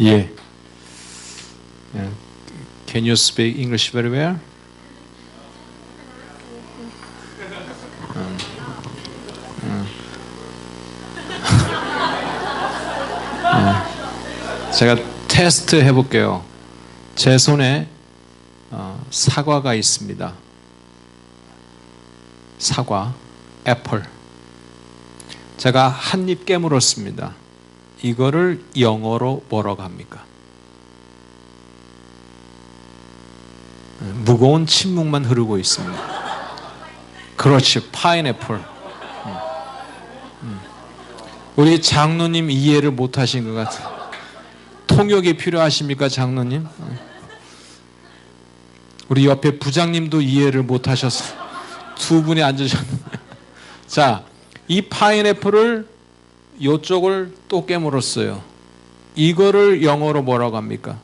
예. Can you speak English very well? 제가 테스트 해볼게요. 제 손에 사과가 있습니다. 사과, 애플. 제가 한 입 깨물었습니다. 이거를 영어로 뭐라고 합니까? 무거운 침묵만 흐르고 있습니다. 그렇지, 파인애플. 우리 장로님 이해를 못하신 것 같아요. 통역이 필요하십니까, 장로님? 우리 옆에 부장님도 이해를 못하셨어요. 두 분이 앉으셨는데. 자, 이 파인애플을 이쪽을 또 깨물었어요. 이거를 영어로 뭐라고 합니까?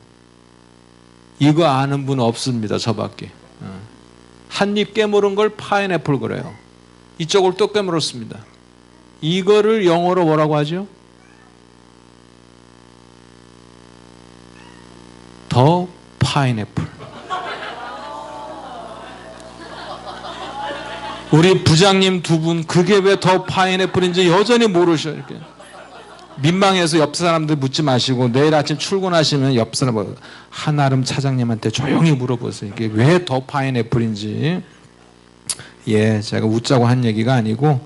이거 아는 분 없습니다, 저밖에. 한 입 깨물은 걸 파인애플 그래요. 이쪽을 또 깨물었습니다. 이거를 영어로 뭐라고 하죠? 더 파인애플. 우리 부장님 두 분 그게 왜 더 파인애플인지 여전히 모르셔요. 이렇게 민망해서 옆 사람들 묻지 마시고 내일 아침 출근하시면 옆 사람 한아름 차장님한테 조용히 물어보세요. 이게 왜 더 파인애플인지. 예, 제가 웃자고 한 얘기가 아니고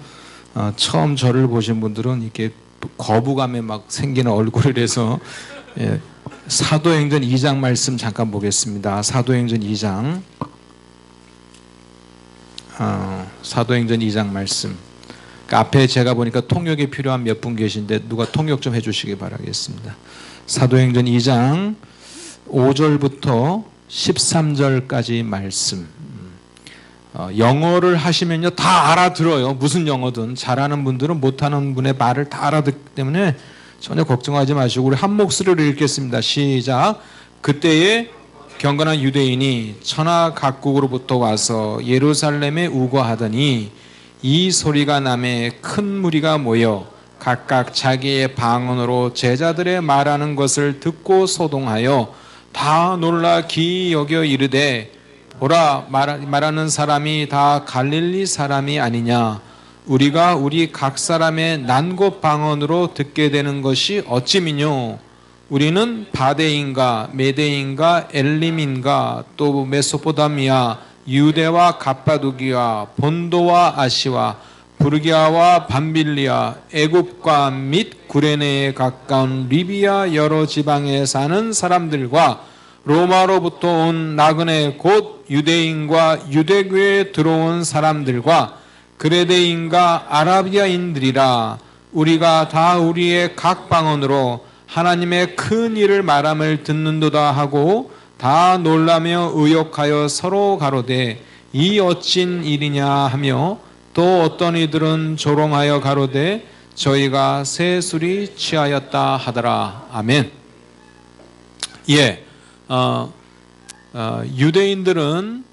처음 저를 보신 분들은 이렇게 거부감에 막 생기는 얼굴이라서. 예, 사도행전 2장 말씀 잠깐 보겠습니다. 사도행전 2장. 사도행전 2장 말씀. 그러니까 앞에 제가 보니까 통역이 필요한 몇 분 계신데 누가 통역 좀 해주시기 바라겠습니다. 사도행전 2장 5절부터 13절까지 말씀. 영어를 하시면요 다 알아들어요. 무슨 영어든. 잘하는 분들은 못하는 분의 말을 다 알아듣기 때문에 전혀 걱정하지 마시고 우리 한 목소리로 읽겠습니다. 시작. 그때에 경건한 유대인이 천하 각국으로부터 와서 예루살렘에 우거하더니 이 소리가 나매 큰 무리가 모여 각각 자기의 방언으로 제자들의 말하는 것을 듣고 소동하여 다 놀라 기이 여겨 이르되 보라, 말하는 사람이 다 갈릴리 사람이 아니냐. 우리가 우리 각 사람의 난곳 방언으로 듣게 되는 것이 어찌미뇨. 우리는 바데인가 메데인가 엘림인가 또 메소포타미아 유대와 갑바두기와 본도와 아시와 부르기아와 밤빌리아 애굽과 및 구레네에 가까운 리비아 여러 지방에 사는 사람들과 로마로부터 온 나그네 곧 유대인과 유대교에 들어온 사람들과 그레데인과 아라비아인들이라. 우리가 다 우리의 각 방언으로 하나님의 큰 일을 말함을 듣는도다 하고 다 놀라며 의욕하여 서로 가로되 이 어찐 일이냐 하며 또 어떤 이들은 조롱하여 가로되 저희가 새 술이 취하였다 하더라. 아멘. 예, 유대인들은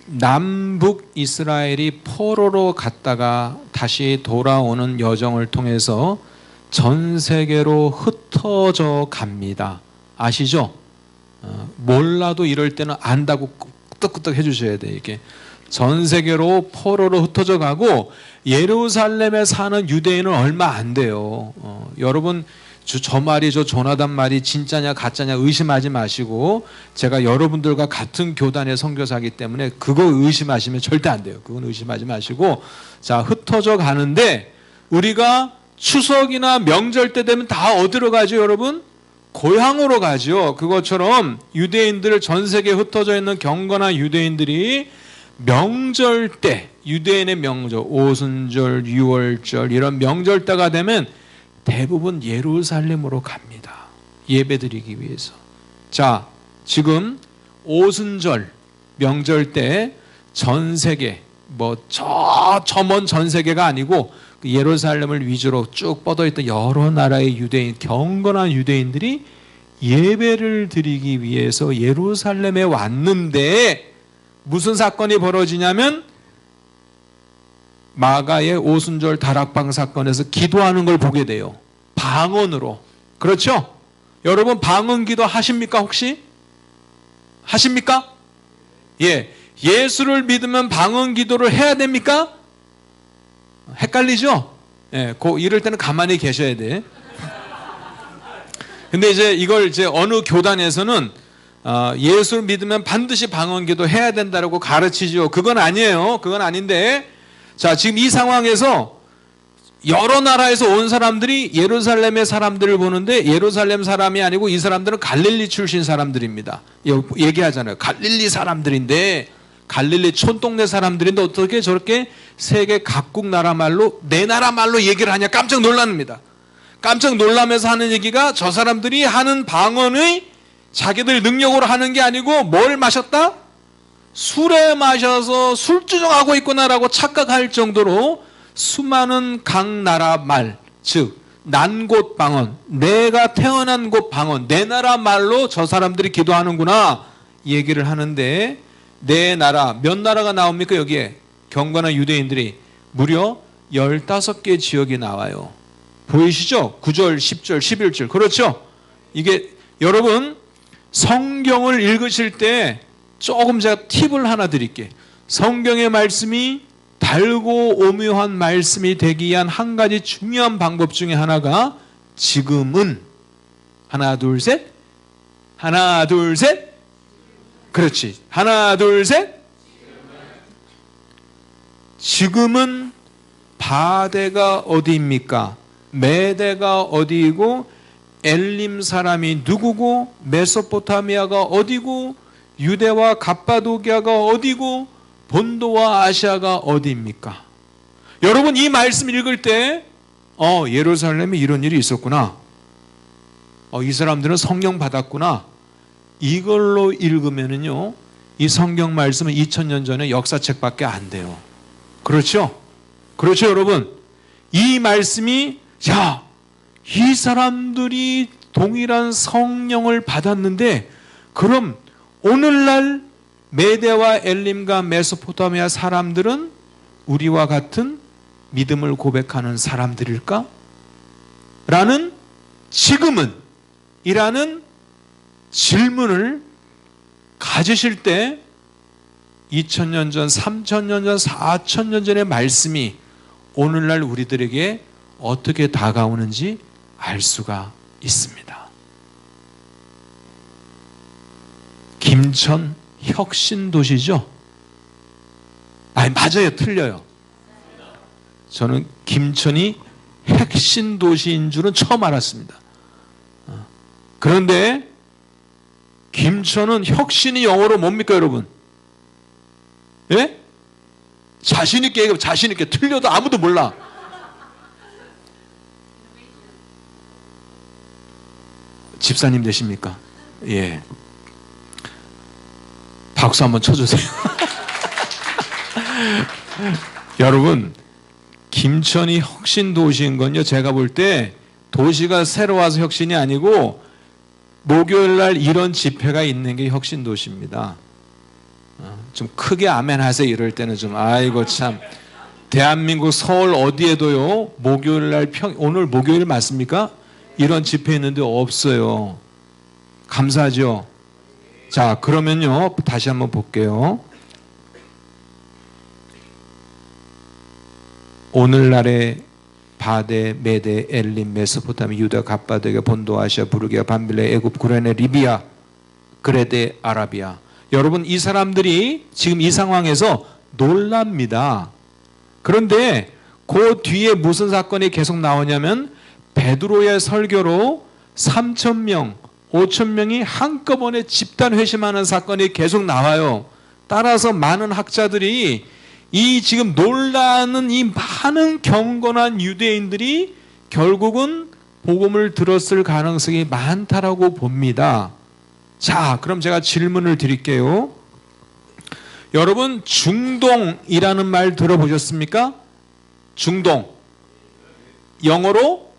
남북 이스라엘이 포로로 갔다가 다시 돌아오는 여정을 통해서 전 세계로 흩어져 갑니다. 아시죠? 몰라도 이럴 때는 안다고 끄떡끄떡 해주셔야 돼요. 이게 전 세계로 포로로 흩어져 가고 예루살렘에 사는 유대인은 얼마 안 돼요. 여러분 저 말이 저 조나단 말이 진짜냐 가짜냐 의심하지 마시고 제가 여러분들과 같은 교단의 선교사이기 때문에 그거 의심하시면 절대 안 돼요. 그건 의심하지 마시고 자 흩어져 가는데 우리가 추석이나 명절 때 되면 다 어디로 가죠 여러분? 고향으로 가죠. 그것처럼 유대인들 전 세계에 흩어져 있는 경건한 유대인들이 명절 때 유대인의 명절 오순절 유월절 이런 명절 때가 되면 대부분 예루살렘으로 갑니다. 예배드리기 위해서. 자 지금 오순절 명절 때 전 세계 저 먼 전 세계가 아니고 예루살렘을 위주로 쭉 뻗어있던 여러 나라의 유대인 경건한 유대인들이 예배를 드리기 위해서 예루살렘에 왔는데 무슨 사건이 벌어지냐면 마가의 오순절 다락방 사건에서 기도하는 걸 보게 돼요. 방언으로 그렇죠? 여러분 방언기도 하십니까 혹시? 하십니까? 예, 예수를 믿으면 방언기도를 해야 됩니까? 헷갈리죠? 예, 이럴 때는 가만히 계셔야 돼. 근데 이제 이걸 이제 어느 교단에서는 예수를 믿으면 반드시 방언기도 해야 된다고 가르치죠. 그건 아니에요. 그건 아닌데, 자, 지금 이 상황에서 여러 나라에서 온 사람들이 예루살렘의 사람들을 보는데 예루살렘 사람이 아니고 이 사람들은 갈릴리 출신 사람들입니다. 얘기하잖아요. 갈릴리 사람들인데, 갈릴리 촌동네 사람들인데 어떻게 저렇게 세계 각국 나라 말로, 내 나라 말로 얘기를 하냐 깜짝 놀랍니다. 깜짝 놀라면서 하는 얘기가 저 사람들이 하는 방언의 자기들 능력으로 하는 게 아니고 뭘 마셨다? 술에 마셔서 술주정하고 있구나라고 착각할 정도로 수많은 각 나라 말, 즉 난 곳 방언, 내가 태어난 곳 방언, 내 나라 말로 저 사람들이 기도하는구나 얘기를 하는데, 내 나라, 몇 나라가 나옵니까? 여기에 경건한 유대인들이 무려 15개 지역이 나와요. 보이시죠? 9절, 10절, 11절. 그렇죠? 이게 여러분 성경을 읽으실 때 조금 제가 팁을 하나 드릴게요. 성경의 말씀이 달고 오묘한 말씀이 되기 위한 한 가지 중요한 방법 중에 하나가 지금은, 하나 둘 셋, 하나 둘 셋, 그렇지, 하나 둘 셋, 지금은 바데가 어디입니까? 메대가 어디이고, 엘림 사람이 누구고, 메소포타미아가 어디고, 유대와 갑바도기아가 어디고, 본도와 아시아가 어디입니까? 여러분 이 말씀 읽을 때 예루살렘에 이런 일이 있었구나, 이 사람들은 성령 받았구나, 이걸로 읽으면은요 이 성경 말씀은 2000년 전에 역사책밖에 안 돼요. 그렇죠? 그렇죠 여러분? 이 말씀이, 야, 이 사람들이 동일한 성령을 받았는데 그럼 오늘날 메대와 엘림과 메소포타미아 사람들은 우리와 같은 믿음을 고백하는 사람들일까? 라는, 지금은 이라는 질문을 가지실 때 2000년 전, 3000년 전, 4000년 전의 말씀이 오늘날 우리들에게 어떻게 다가오는지 알 수가 있습니다. 김천 혁신도시죠? 아니, 맞아요, 틀려요. 저는 김천이 핵심도시인 줄은 처음 알았습니다. 그런데 김천은 혁신이 영어로 뭡니까 여러분? 예? 자신있게 얘기하면 자신있게, 틀려도 아무도 몰라. 집사님 되십니까? 예. 박수 한번 쳐주세요. 여러분, 김천이 혁신 도시인 건요, 제가 볼 때 도시가 새로 와서 혁신이 아니고 목요일 날 이런 집회가 있는 게 혁신 도시입니다. 좀 크게 아멘 하세요. 이럴 때는 좀, 아이고 참, 대한민국 서울 어디에도요 목요일 날 오늘 목요일 맞습니까? 이런 집회 있는데 없어요. 감사하죠? 자, 그러면요 다시 한번 볼게요. 오늘날의 바데, 메데, 엘림, 메소포타미, 유다, 갑바도기아, 본도, 아시아, 부르기아, 밤빌레, 애굽, 구레네, 리비아, 그레데, 아라비아. 여러분 이 사람들이 지금 이 상황에서 놀랍니다. 그런데 그 뒤에 무슨 사건이 계속 나오냐면 베드로의 설교로 3,000명, 5,000명이 한꺼번에 집단 회심하는 사건이 계속 나와요. 따라서 많은 학자들이 이 지금 놀라는 이 많은 경건한 유대인들이 결국은 복음을 들었을 가능성이 많다라고 봅니다. 자, 그럼 제가 질문을 드릴게요. 여러분, 중동이라는 말 들어보셨습니까? 중동. 영어로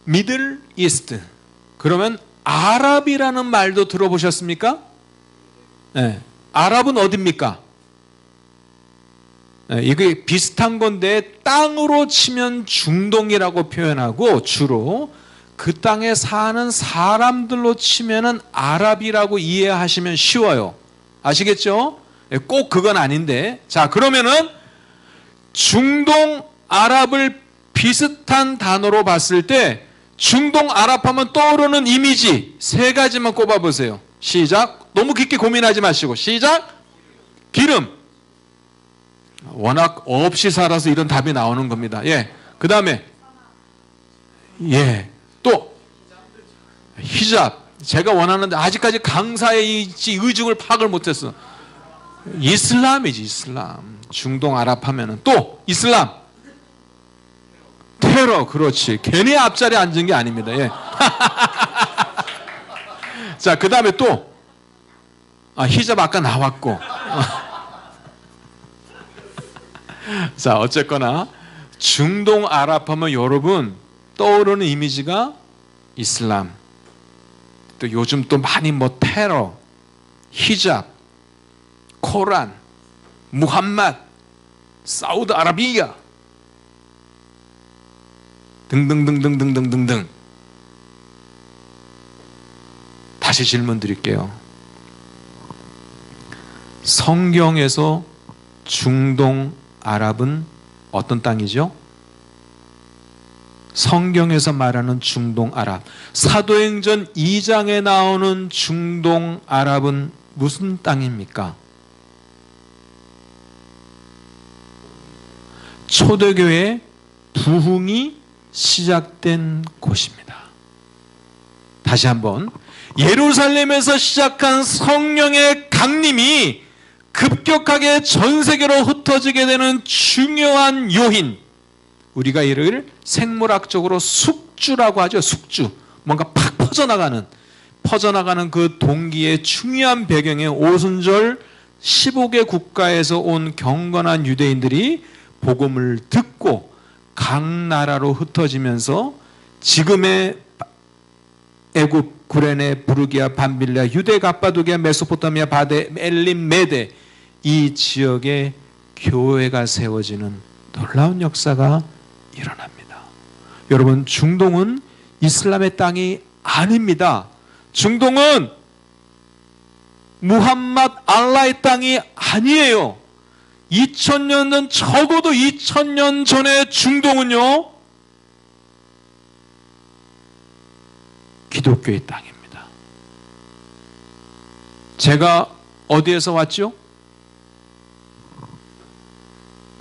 미들 이스트. 그러면 아랍이라는 말도 들어보셨습니까? 네. 아랍은 어디입니까? 네, 이게 비슷한 건데 땅으로 치면 중동이라고 표현하고 주로 그 땅에 사는 사람들로 치면은 아랍이라고 이해하시면 쉬워요. 아시겠죠? 꼭 그건 아닌데. 자, 그러면은 중동 아랍을 비슷한 단어로 봤을 때 중동 아랍 하면 떠오르는 이미지 세 가지만 꼽아보세요. 시작. 너무 깊게 고민하지 마시고 시작. 기름. 워낙 없이 살아서 이런 답이 나오는 겁니다. 예. 그 다음에 예. 또 히잡. 제가 원하는데 아직까지 강사의 의중을 파악을 못했어. 이슬람이지, 이슬람. 중동 아랍 하면은 또 이슬람. 테러. 그렇지. 괜히 앞자리에 앉은 게 아닙니다. 예. 자, 그 다음에 또 히잡 아까 나왔고. 자, 어쨌거나 중동 아랍 하면 여러분 떠오르는 이미지가 이슬람, 또 요즘 또 많이 뭐 테러, 히잡, 코란, 무함맛, 사우디아라비아 등등등등등등등등. 다시 질문 드릴게요. 성경에서 중동 아랍은 어떤 땅이죠? 성경에서 말하는 중동 아랍, 사도행전 2장에 나오는 중동 아랍은 무슨 땅입니까? 초대교회 부흥이 시작된 곳입니다. 다시 한번, 예루살렘에서 시작한 성령의 강림이 급격하게 전 세계로 흩어지게 되는 중요한 요인, 우리가 이를 생물학적으로 숙주라고 하죠. 숙주. 뭔가 팍 퍼져나가는 그 동기의 중요한 배경에 오순절 15개 국가에서 온 경건한 유대인들이 복음을 듣고 각 나라로 흩어지면서 지금의 애굽, 구레네, 부르기아, 밤빌리아, 유대, 갑바도기아, 메소포타미아, 바데, 엘림, 메데, 이 지역에 교회가 세워지는 놀라운 역사가 일어납니다. 여러분, 중동은 이슬람의 땅이 아닙니다. 중동은 무함맛 알라의 땅이 아니에요. 2000년 전, 적어도 2000년 전의 중동은요, 기독교의 땅입니다. 제가 어디에서 왔죠?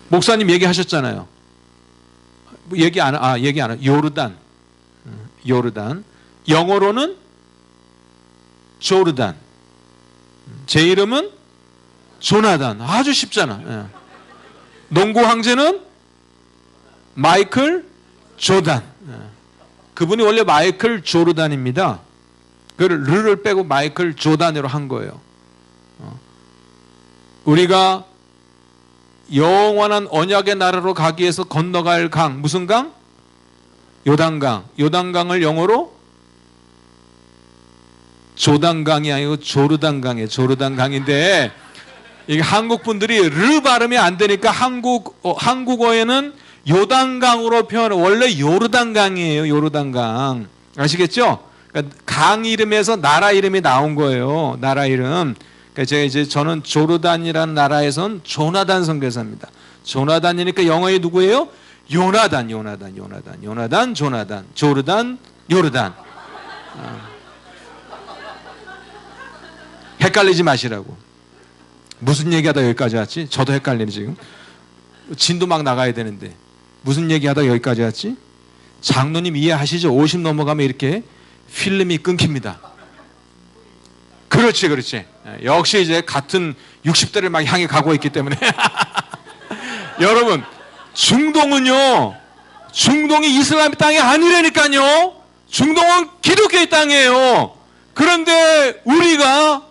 목사님 얘기하셨잖아요. 얘기 안 해. 요르단. 영어로는 조르단. 제 이름은 조나단. 아주 쉽잖아. 예. 농구 황제는 마이클 조단. 예. 그분이 원래 마이클 조르단입니다. 그걸 르를 빼고 마이클 조단으로 한 거예요. 우리가 영원한 언약의 나라로 가기 위해서 건너갈 강, 무슨 강? 요단강. 요단강을 영어로 조단강이 아니고 조르단강이에요. 조르단강인데 이게 한국 분들이 르 발음이 안 되니까 한국어에는 요단강으로 표현. 원래 요르단강이에요. 요르단강. 아시겠죠? 그러니까 강 이름에서 나라 이름이 나온 거예요. 나라 이름. 그러니까 저는 조르단이라는 나라에선 조나단 선교사입니다. 조나단이니까 영어에 누구예요? 요나단. 조르단, 요르단. 헷갈리지 마시라고. 무슨 얘기하다 여기까지 왔지? 저도 헷갈리네 지금. 진도 막 나가야 되는데 무슨 얘기하다 여기까지 왔지? 장로님 이해하시죠? 50 넘어가면 이렇게 필름이 끊깁니다. 그렇지. 역시 이제 같은 60대를 막 향해 가고 있기 때문에. 여러분, 중동은요, 중동이 이슬람 땅이 아니라니까요. 중동은 기독교의 땅이에요. 그런데 우리가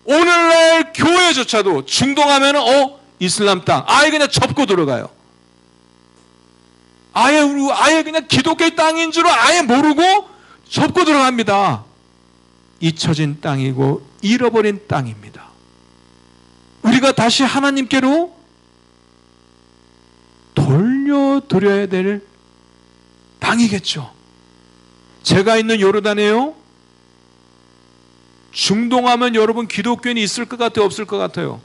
오늘날 교회조차도 중동하면 이슬람 땅, 아예 그냥 접고 들어가요. 아예 그냥 기독교의 땅인 줄 아예 모르고 접고 들어갑니다. 잊혀진 땅이고 잃어버린 땅입니다. 우리가 다시 하나님께로 돌려드려야 될 땅이겠죠. 제가 있는 요르단에요. 중동하면 여러분 기독교인이 있을 것 같아요? 없을 것 같아요?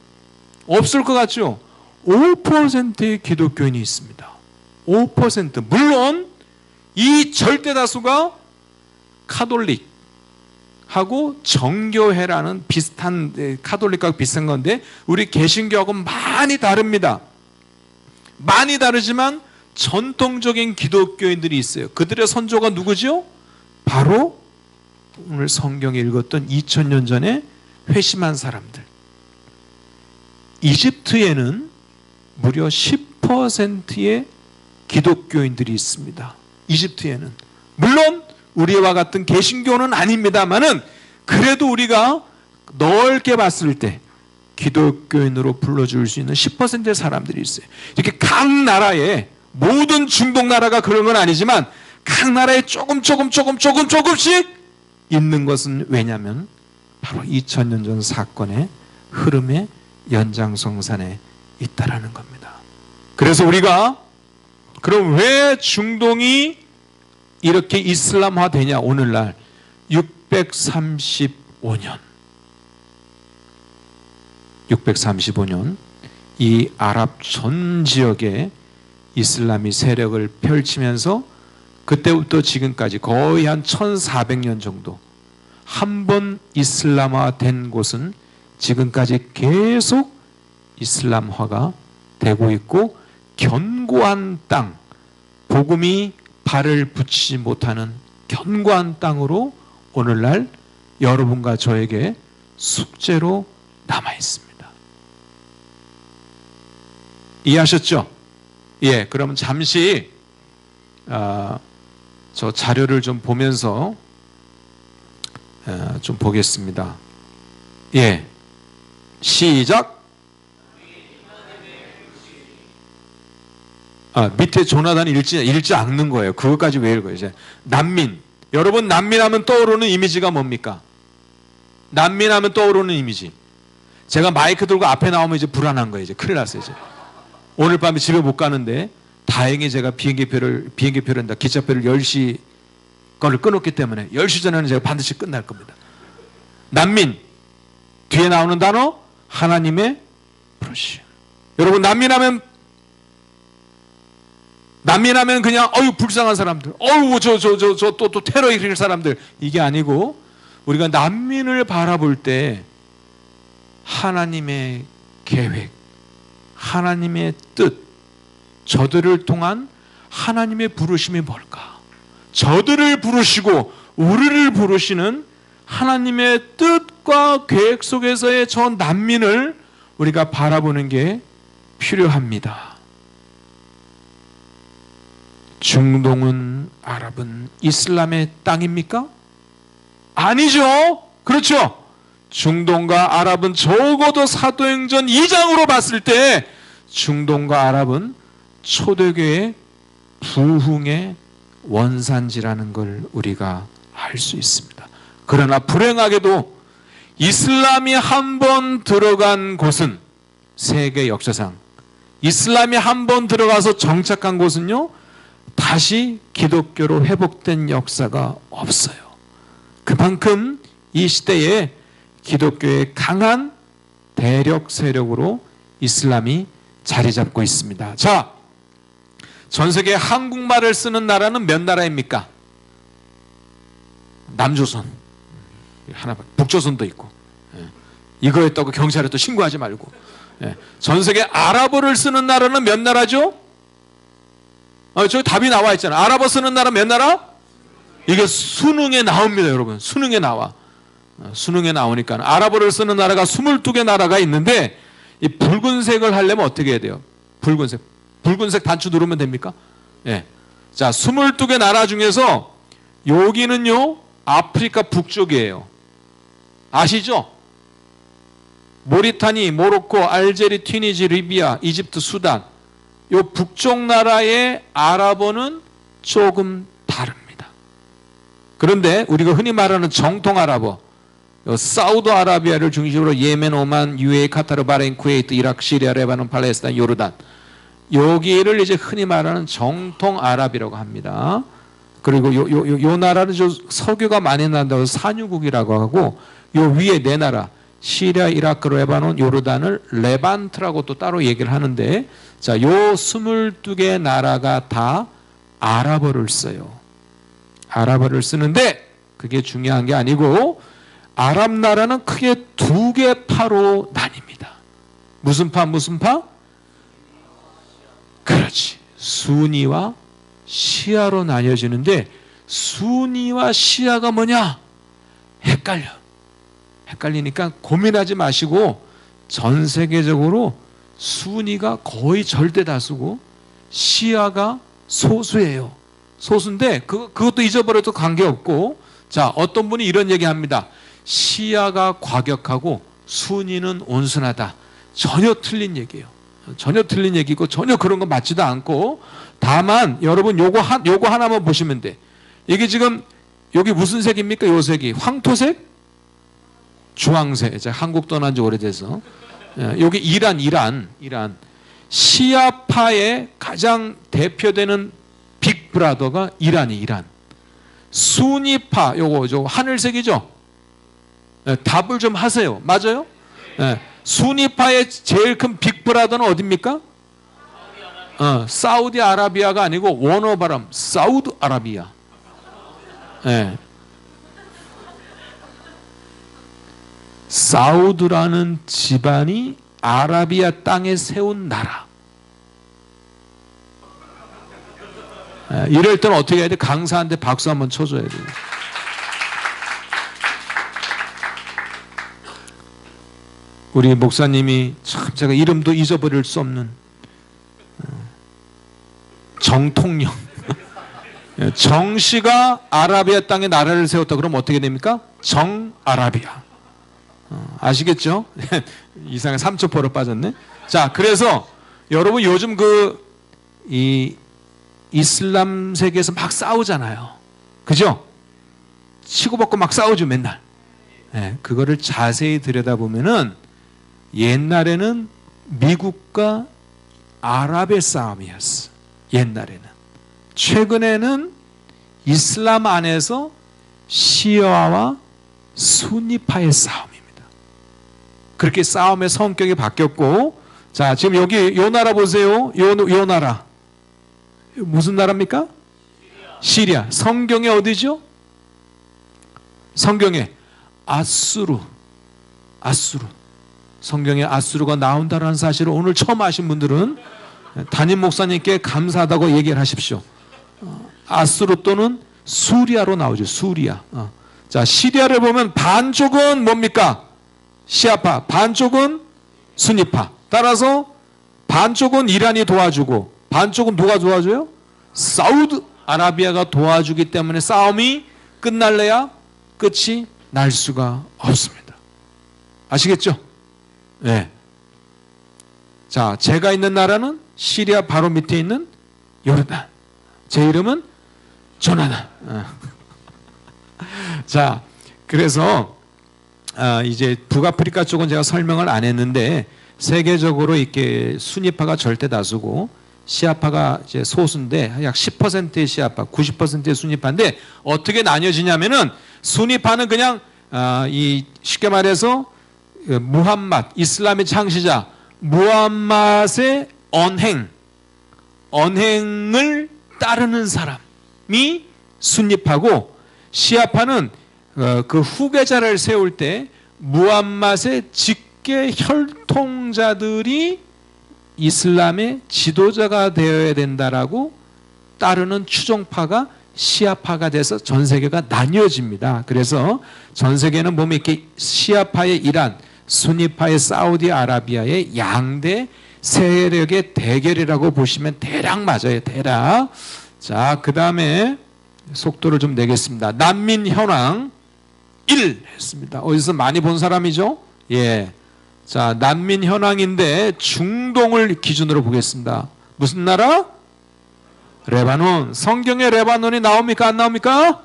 없을 것 같죠? 5%의 기독교인이 있습니다. 5%. 물론 이 절대 다수가 카톨릭하고 정교회라는 비슷한, 카톨릭하고 비슷한 건데 우리 개신교하고는 많이 다릅니다. 많이 다르지만 전통적인 기독교인들이 있어요. 그들의 선조가 누구죠? 바로 오늘 성경에 읽었던 2000년 전에 회심한 사람들. 이집트에는 무려 10%의 기독교인들이 있습니다. 이집트에는. 물론 우리와 같은 개신교는 아닙니다만은 그래도 우리가 넓게 봤을 때 기독교인으로 불러줄 수 있는 10%의 사람들이 있어요. 이렇게 각 나라에, 모든 중동 나라가 그런 건 아니지만 각 나라에 조금씩 있는 것은 왜냐하면 바로 2000년 전 사건의 흐름의 연장성산에 있다라는 겁니다. 그래서 우리가 그럼 왜 중동이 이렇게 이슬람화 되냐? 오늘날 635년 이 아랍 전 지역에 이슬람이 세력을 펼치면서 그때부터 지금까지 거의 한 1400년 정도 한 번 이슬람화 된 곳은 지금까지 계속 이슬람화가 되고 있고, 견고한 땅, 복음이 발을 붙이지 못하는 견고한 땅으로 오늘날 여러분과 저에게 숙제로 남아 있습니다. 이해하셨죠? 예, 그러면 잠시 저 자료를 좀 보면서 좀 보겠습니다. 예, 시작. 밑에 조나단이 읽지 않는 거예요. 그것까지 왜 읽어요? 이제 난민. 여러분, 난민하면 떠오르는 이미지가 뭡니까? 난민하면 떠오르는 이미지. 제가 마이크 들고 앞에 나오면 이제 불안한 거예요. 이제 큰일 났어요. 이제 오늘 밤에 집에 못 가는데 다행히 제가 기차표를 10시 거를 끊었기 때문에 10시 전에는 제가 반드시 끝날 겁니다. 난민. 뒤에 나오는 단어 하나님의 부르심. 여러분, 난민하면 그냥 불쌍한 사람들, 또 테러 일으킬 사람들, 이게 아니고 우리가 난민을 바라볼 때 하나님의 계획, 하나님의 뜻, 저들을 통한 하나님의 부르심이 뭘까? 저들을 부르시고 우리를 부르시는 하나님의 뜻과 계획 속에서의 저 난민을 우리가 바라보는 게 필요합니다. 중동은, 아랍은 이슬람의 땅입니까? 아니죠. 그렇죠. 중동과 아랍은 적어도 사도행전 2장으로 봤을 때 중동과 아랍은 초대교회 부흥의 원산지라는 걸 우리가 알 수 있습니다. 그러나 불행하게도 이슬람이 한 번 들어간 곳은, 세계 역사상 이슬람이 한 번 들어가서 정착한 곳은요, 다시 기독교로 회복된 역사가 없어요. 그만큼 이 시대에 기독교의 강한 대력 세력으로 이슬람이 자리 잡고 있습니다. 자, 전 세계 한국말을 쓰는 나라는 몇 나라입니까? 남조선, 북조선도 있고. 이거 했다고 경찰에 또 신고하지 말고. 전 세계 아랍어를 쓰는 나라는 몇 나라죠? 저기 답이 나와 있잖아요. 아랍어 쓰는 나라 몇 나라? 이게 수능에 나옵니다, 여러분. 수능에 나와. 수능에 나오니까 아랍어를 쓰는 나라가 22개 나라가 있는데, 이 붉은색을 하려면 어떻게 해야 돼요? 붉은색 단추 누르면 됩니까? 예. 자, 22개 나라 중에서 여기는요, 아프리카 북쪽이에요. 아시죠? 모리타니, 모로코, 알제리, 튀니지, 리비아, 이집트, 수단. 요 북쪽 나라의 아랍어는 조금 다릅니다. 그런데 우리가 흔히 말하는 정통 아랍어, 사우디아라비아를 중심으로 예멘, 오만, UAE, 카타르, 바레인, 쿠웨이트, 이라크, 시리아, 레바논, 팔레스타인, 요르단, 여기를 이제 흔히 말하는 정통 아랍이라고 합니다. 그리고 요 나라는 저 석유가 많이 난다고 해서 산유국이라고 하고, 요 위에 네 나라 시리아, 이라크, 레바논, 요르단을 레반트라고 또 따로 얘기를 하는데, 자, 요 22개 나라가 다 아랍어를 써요. 아랍어를 쓰는데 그게 중요한 게 아니고, 아랍 나라는 크게 두 개 파로 나뉩니다. 무슨 파, 무슨 파? 그렇지. 수니와 시아로 나뉘어지는데, 수니와 시아가 뭐냐? 헷갈리니까 고민하지 마시고, 전 세계적으로 수니가 거의 절대 다수고 시아가 소수예요. 소수인데 그것도 잊어버려도 관계없고, 자, 어떤 분이 이런 얘기합니다. 시아가 과격하고 수니는 온순하다. 전혀 틀린 얘기예요. 전혀 틀린 얘기고 전혀 그런 거 맞지도 않고, 다만 여러분 요거 하나만 보시면 돼. 이게 지금 여기 무슨 색입니까? 요 색이 황토색? 주황색. 제가 한국 떠난 지 오래돼서. 여기 이란. 시아파의 가장 대표되는 빅브라더가 이란. 수니파, 요거 저 하늘색이죠? 답을 좀 하세요. 맞아요? 수니파의 제일 큰 빅브라더는 어디입니까? 사우디아라비아가 아니고 원어바람 사우드아라비아. 사우드라는 집안이 아라비아 땅에 세운 나라. 이럴 때는 어떻게 해야 돼? 강사한테 박수 한번 쳐줘야 돼. 우리 목사님이 참 제가 이름도 잊어버릴 수 없는 정통령. 정씨가 아라비아 땅에 나라를 세웠다 그러면 어떻게 됩니까? 정아라비아. 아시겠죠? 이상하게 3초 빠졌네. 자, 그래서 여러분 요즘 이 이슬람 세계에서 막 싸우잖아요. 그죠? 치고받고 막 싸우죠, 맨날. 그거를 자세히 들여다보면은 옛날에는 미국과 아랍의 싸움이었어. 옛날에는. 최근에는 이슬람 안에서 시아와 순니파의 싸움입니다. 그렇게 싸움의 성격이 바뀌었고, 자, 지금 여기 요 나라 보세요. 요 나라. 무슨 나라입니까? 시리아. 성경에 어디죠? 성경에 아수르. 성경에 아수르가 나온다는 사실을 오늘 처음 아신 분들은 담임 목사님께 감사하다고 얘기를 하십시오. 아수르 또는 수리아로 나오죠. 수리아. 자, 시리아를 보면 반쪽은 뭡니까? 시아파. 반쪽은 순니파. 따라서 반쪽은 이란이 도와주고 반쪽은 누가 도와줘요? 사우드아라비아가 도와주기 때문에 싸움이 끝날래야 끝이 날 수가 없습니다. 아시겠죠? 네. 자, 제가 있는 나라는 시리아 바로 밑에 있는 요르단. 제 이름은 조나단. 자, 그래서 이제 북아프리카 쪽은 제가 설명을 안 했는데, 세계적으로 이렇게 순위파가 절대 다수고 시아파가 이제 소수인데 약 10%의 시아파, 90%의 순위파인데, 어떻게 나뉘어지냐면은 순위파는 그냥 이 쉽게 말해서 무함맛, 이슬람의 창시자 무함맛의 언행을 따르는 사람이 순니파고, 시아파는 그 후계자를 세울 때 무함맛의 직계 혈통자들이 이슬람의 지도자가 되어야 된다라고 따르는 추종파가 시아파가 돼서 전 세계가 나뉘어집니다. 그래서 전 세계는 보면 이렇게 시아파의 이란, 순니파의 사우디아라비아의 양대 세력의 대결이라고 보시면 대략 맞아요. 대략. 자, 그 다음에 속도를 좀 내겠습니다. 난민 현황 1 했습니다. 어디서 많이 본 사람이죠? 예. 자, 난민 현황인데 중동을 기준으로 보겠습니다. 무슨 나라? 레바논. 성경에 레바논이 나옵니까? 안 나옵니까?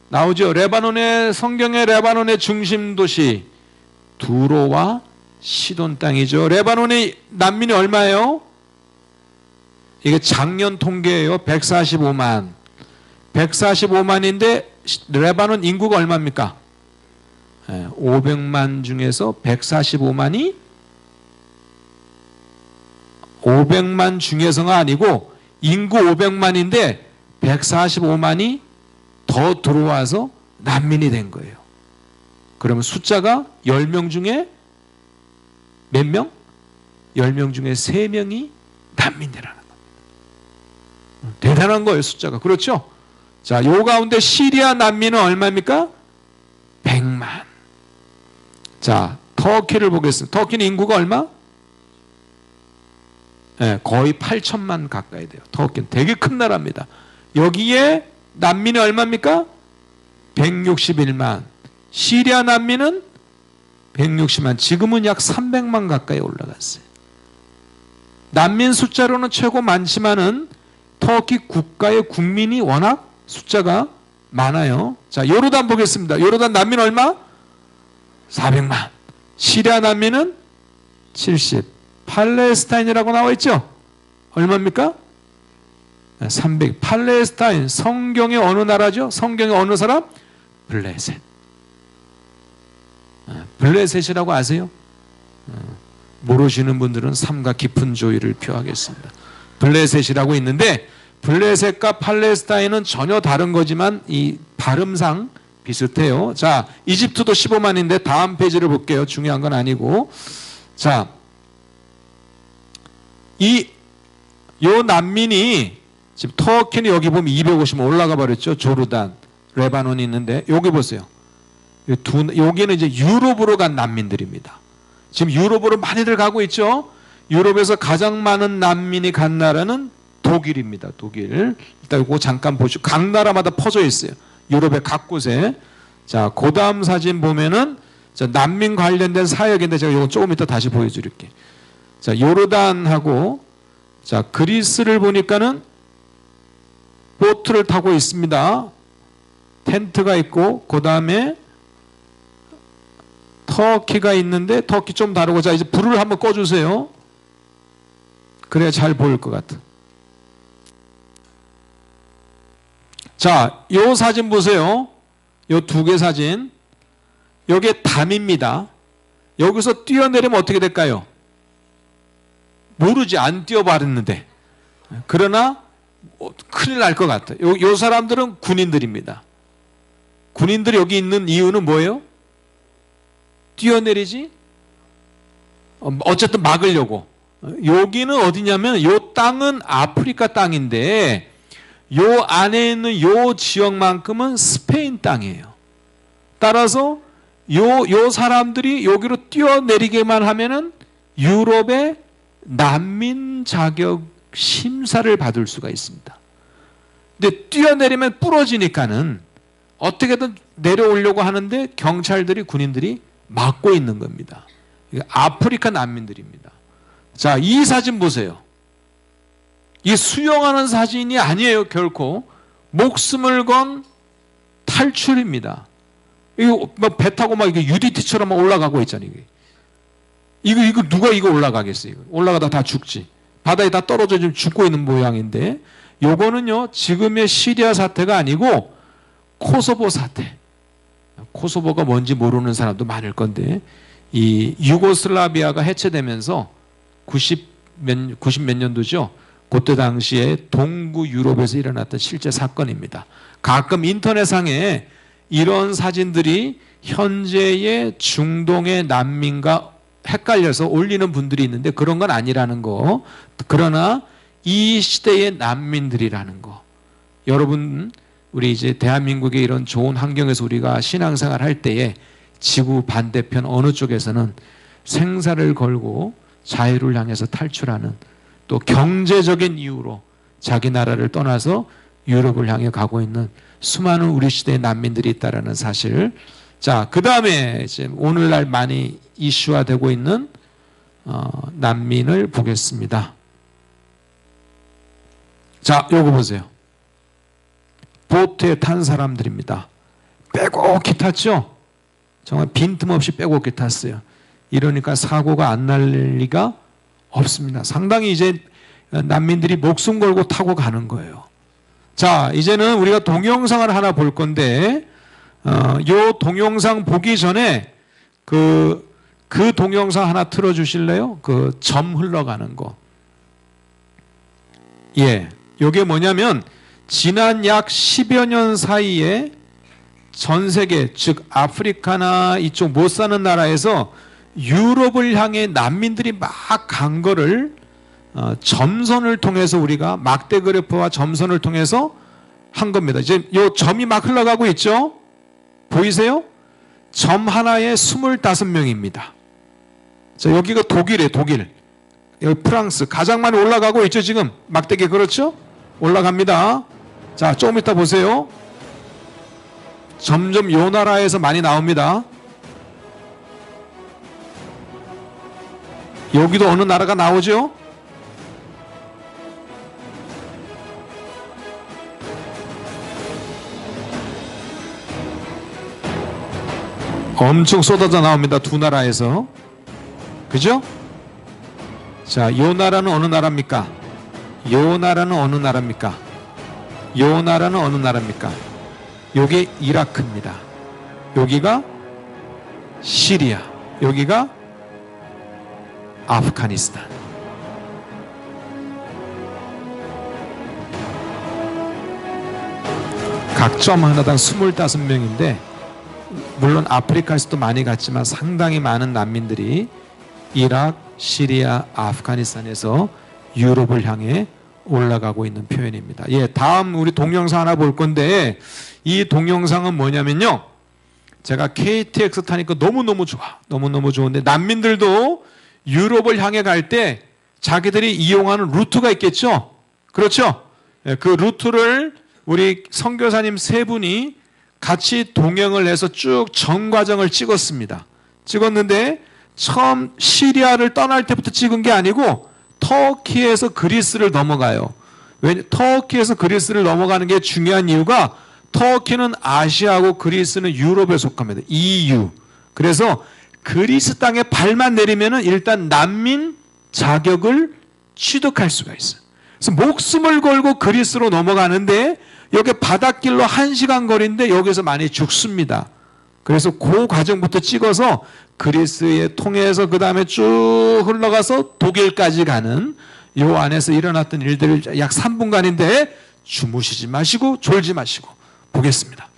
나오죠. 성경의 레바논의 중심 도시 두로와 시돈 땅이죠. 레바논의 난민이 얼마예요? 이게 작년 통계예요. 145만. 145만인데 레바논 인구가 얼마입니까? 500만 중에서 145만이 500만 중에서가 아니고 인구 500만인데 145만이 더 들어와서 난민이 된 거예요. 그러면 숫자가 10명 중에 몇 명? 10명 중에 3명이 난민이라는 겁니다. 대단한 거예요, 숫자가. 그렇죠? 자, 요 가운데 시리아 난민은 얼마입니까? 100만. 자, 터키를 보겠습니다. 터키는 인구가 얼마? 네, 거의 8천만 가까이 돼요. 터키는 되게 큰 나라입니다. 여기에 난민이 얼마입니까? 161만. 시리아 난민은 160만. 지금은 약 300만 가까이 올라갔어요. 난민 숫자로는 최고 많지만은 터키 국가의 국민이 워낙 숫자가 많아요. 자, 요르단 보겠습니다. 요르단 난민 얼마? 400만. 시리아 난민은 70. 팔레스타인이라고 나와 있죠? 얼마입니까? 300. 팔레스타인, 성경의 어느 나라죠? 성경의 어느 사람? 블레셋. 블레셋이라고 아세요? 모르시는 분들은 삼가 깊은 조의를 표하겠습니다. 블레셋이라고 있는데 블레셋과 팔레스타인은 전혀 다른 거지만 이 발음상 비슷해요. 자, 이집트도 15만인데 다음 페이지를 볼게요. 중요한 건 아니고. 자, 요 난민이 지금 터키는 여기 보면 250만 올라가 버렸죠. 조르단, 레바논이 있는데 여기 보세요. 여기는 이제 유럽으로 간 난민들입니다. 지금 유럽으로 많이들 가고 있죠. 유럽에서 가장 많은 난민이 간 나라는 독일입니다. 독일. 일단 이거 잠깐 보시고 각 나라마다 퍼져 있어요. 유럽의 각 곳에. 자, 그 다음 사진 보면은 난민 관련된 사역인데 제가 이거 조금 이따 다시 보여드릴게요. 자, 요르단하고 자, 그리스를 보니까는 보트를 타고 있습니다. 텐트가 있고 그 다음에 터키가 있는데 터키 좀 다르고 자, 이제 불을 한번 꺼주세요. 그래야 잘 보일 것 같아. 자, 요 사진 보세요. 요 두 개 사진. 요게 담입니다. 여기서 뛰어내리면 어떻게 될까요? 모르지. 안 뛰어봤는데. 그러나 큰일 날 것 같아. 요 사람들은 군인들입니다. 군인들이 여기 있는 이유는 뭐예요? 뛰어내리지? 어쨌든 막으려고. 여기는 어디냐면 요 땅은 아프리카 땅인데 요 안에 있는 요 지역만큼은 스페인 땅이에요. 따라서 요 사람들이 여기로 뛰어내리게만 하면은 유럽의 난민 자격 심사를 받을 수가 있습니다. 근데 뛰어내리면 부러지니까는 어떻게든 내려오려고 하는데 경찰들이 군인들이 막고 있는 겁니다. 아프리카 난민들입니다. 자, 이 사진 보세요. 이 수영하는 사진이 아니에요. 결코 목숨을 건 탈출입니다. 이거 막 배 타고 막 이게 UDT처럼 올라가고 있잖아요. 이거 누가 이거 올라가겠어요? 올라가다 다 죽지. 바다에 다 떨어져 지금 죽고 있는 모양인데 요거는요 지금의 시리아 사태가 아니고 코소보 사태. 코소보가 뭔지 모르는 사람도 많을 건데 이 유고슬라비아가 해체되면서 90 몇 년도죠. 그때 당시에 동구 유럽에서 일어났던 실제 사건입니다. 가끔 인터넷상에 이런 사진들이 현재의 중동의 난민과 헷갈려서 올리는 분들이 있는데 그런 건 아니라는 거. 그러나 이 시대의 난민들이라는 거. 여러분 우리 이제 대한민국의 이런 좋은 환경에서 우리가 신앙생활 할 때에 지구 반대편 어느 쪽에서는 생사를 걸고 자유를 향해서 탈출하는 또 경제적인 이유로 자기 나라를 떠나서 유럽을 향해 가고 있는 수많은 우리 시대의 난민들이 있다는 사실. 자, 그 다음에 지금 오늘날 많이 이슈화되고 있는 난민을 보겠습니다. 자, 요거 보세요. 보트에 탄 사람들입니다. 빼곡히 탔죠? 정말 빈틈없이 빼곡히 탔어요. 이러니까 사고가 안 날 리가 없습니다. 상당히 이제 난민들이 목숨 걸고 타고 가는 거예요. 자, 이제는 우리가 동영상을 하나 볼 건데, 요 동영상 보기 전에 그 동영상 하나 틀어주실래요? 그 점 흘러가는 거. 예. 요게 뭐냐면, 지난 약 10여 년 사이에 전 세계, 즉 아프리카나 이쪽 못 사는 나라에서 유럽을 향해 난민들이 막 간 거를 점선을 통해서 우리가 막대 그래프와 점선을 통해서 한 겁니다. 이제 요 점이 막 흘러가고 있죠? 보이세요? 점 하나에 25명입니다. 자, 여기가 독일이에요, 독일. 여기 프랑스. 가장 많이 올라가고 있죠, 지금? 막대기, 그렇죠? 올라갑니다. 자, 조금 이따 보세요. 점점 요 나라에서 많이 나옵니다. 여기도 어느 나라가 나오죠? 엄청 쏟아져 나옵니다. 두 나라에서. 그죠? 자, 요 나라는 어느 나라입니까? 요 나라는 어느 나라입니까? 요 나라는 어느 나라입니까? 요게 이라크입니다. 여기가 시리아. 여기가 아프가니스탄. 각 점 하나당 25명인데, 물론 아프리카에서도 많이 갔지만 상당히 많은 난민들이 이라크, 시리아, 아프가니스탄에서 유럽을 향해 올라가고 있는 표현입니다. 예, 다음 우리 동영상 하나 볼 건데, 이 동영상은 뭐냐면요, 제가 KTX 타니까 너무너무 좋아. 너무너무 좋은데, 난민들도 유럽을 향해 갈 때 자기들이 이용하는 루트가 있겠죠? 그렇죠? 예, 그 루트를 우리 선교사님 세 분이 같이 동행을 해서 쭉 전 과정을 찍었습니다. 찍었는데 처음 시리아를 떠날 때부터 찍은 게 아니고 터키에서 그리스를 넘어가요. 터키에서 그리스를 넘어가는 게 중요한 이유가, 터키는 아시아고 그리스는 유럽에 속합니다. EU. 그래서 그리스 땅에 발만 내리면은 일단 난민 자격을 취득할 수가 있어요. 그래서 목숨을 걸고 그리스로 넘어가는데, 여기 바닷길로 1시간 거리인데 여기서 많이 죽습니다. 그래서 그 과정부터 찍어서 그리스에 통해서 그 다음에 쭉 흘러가서 독일까지 가는 요 안에서 일어났던 일들을 약 3분간인데 주무시지 마시고 졸지 마시고 보겠습니다.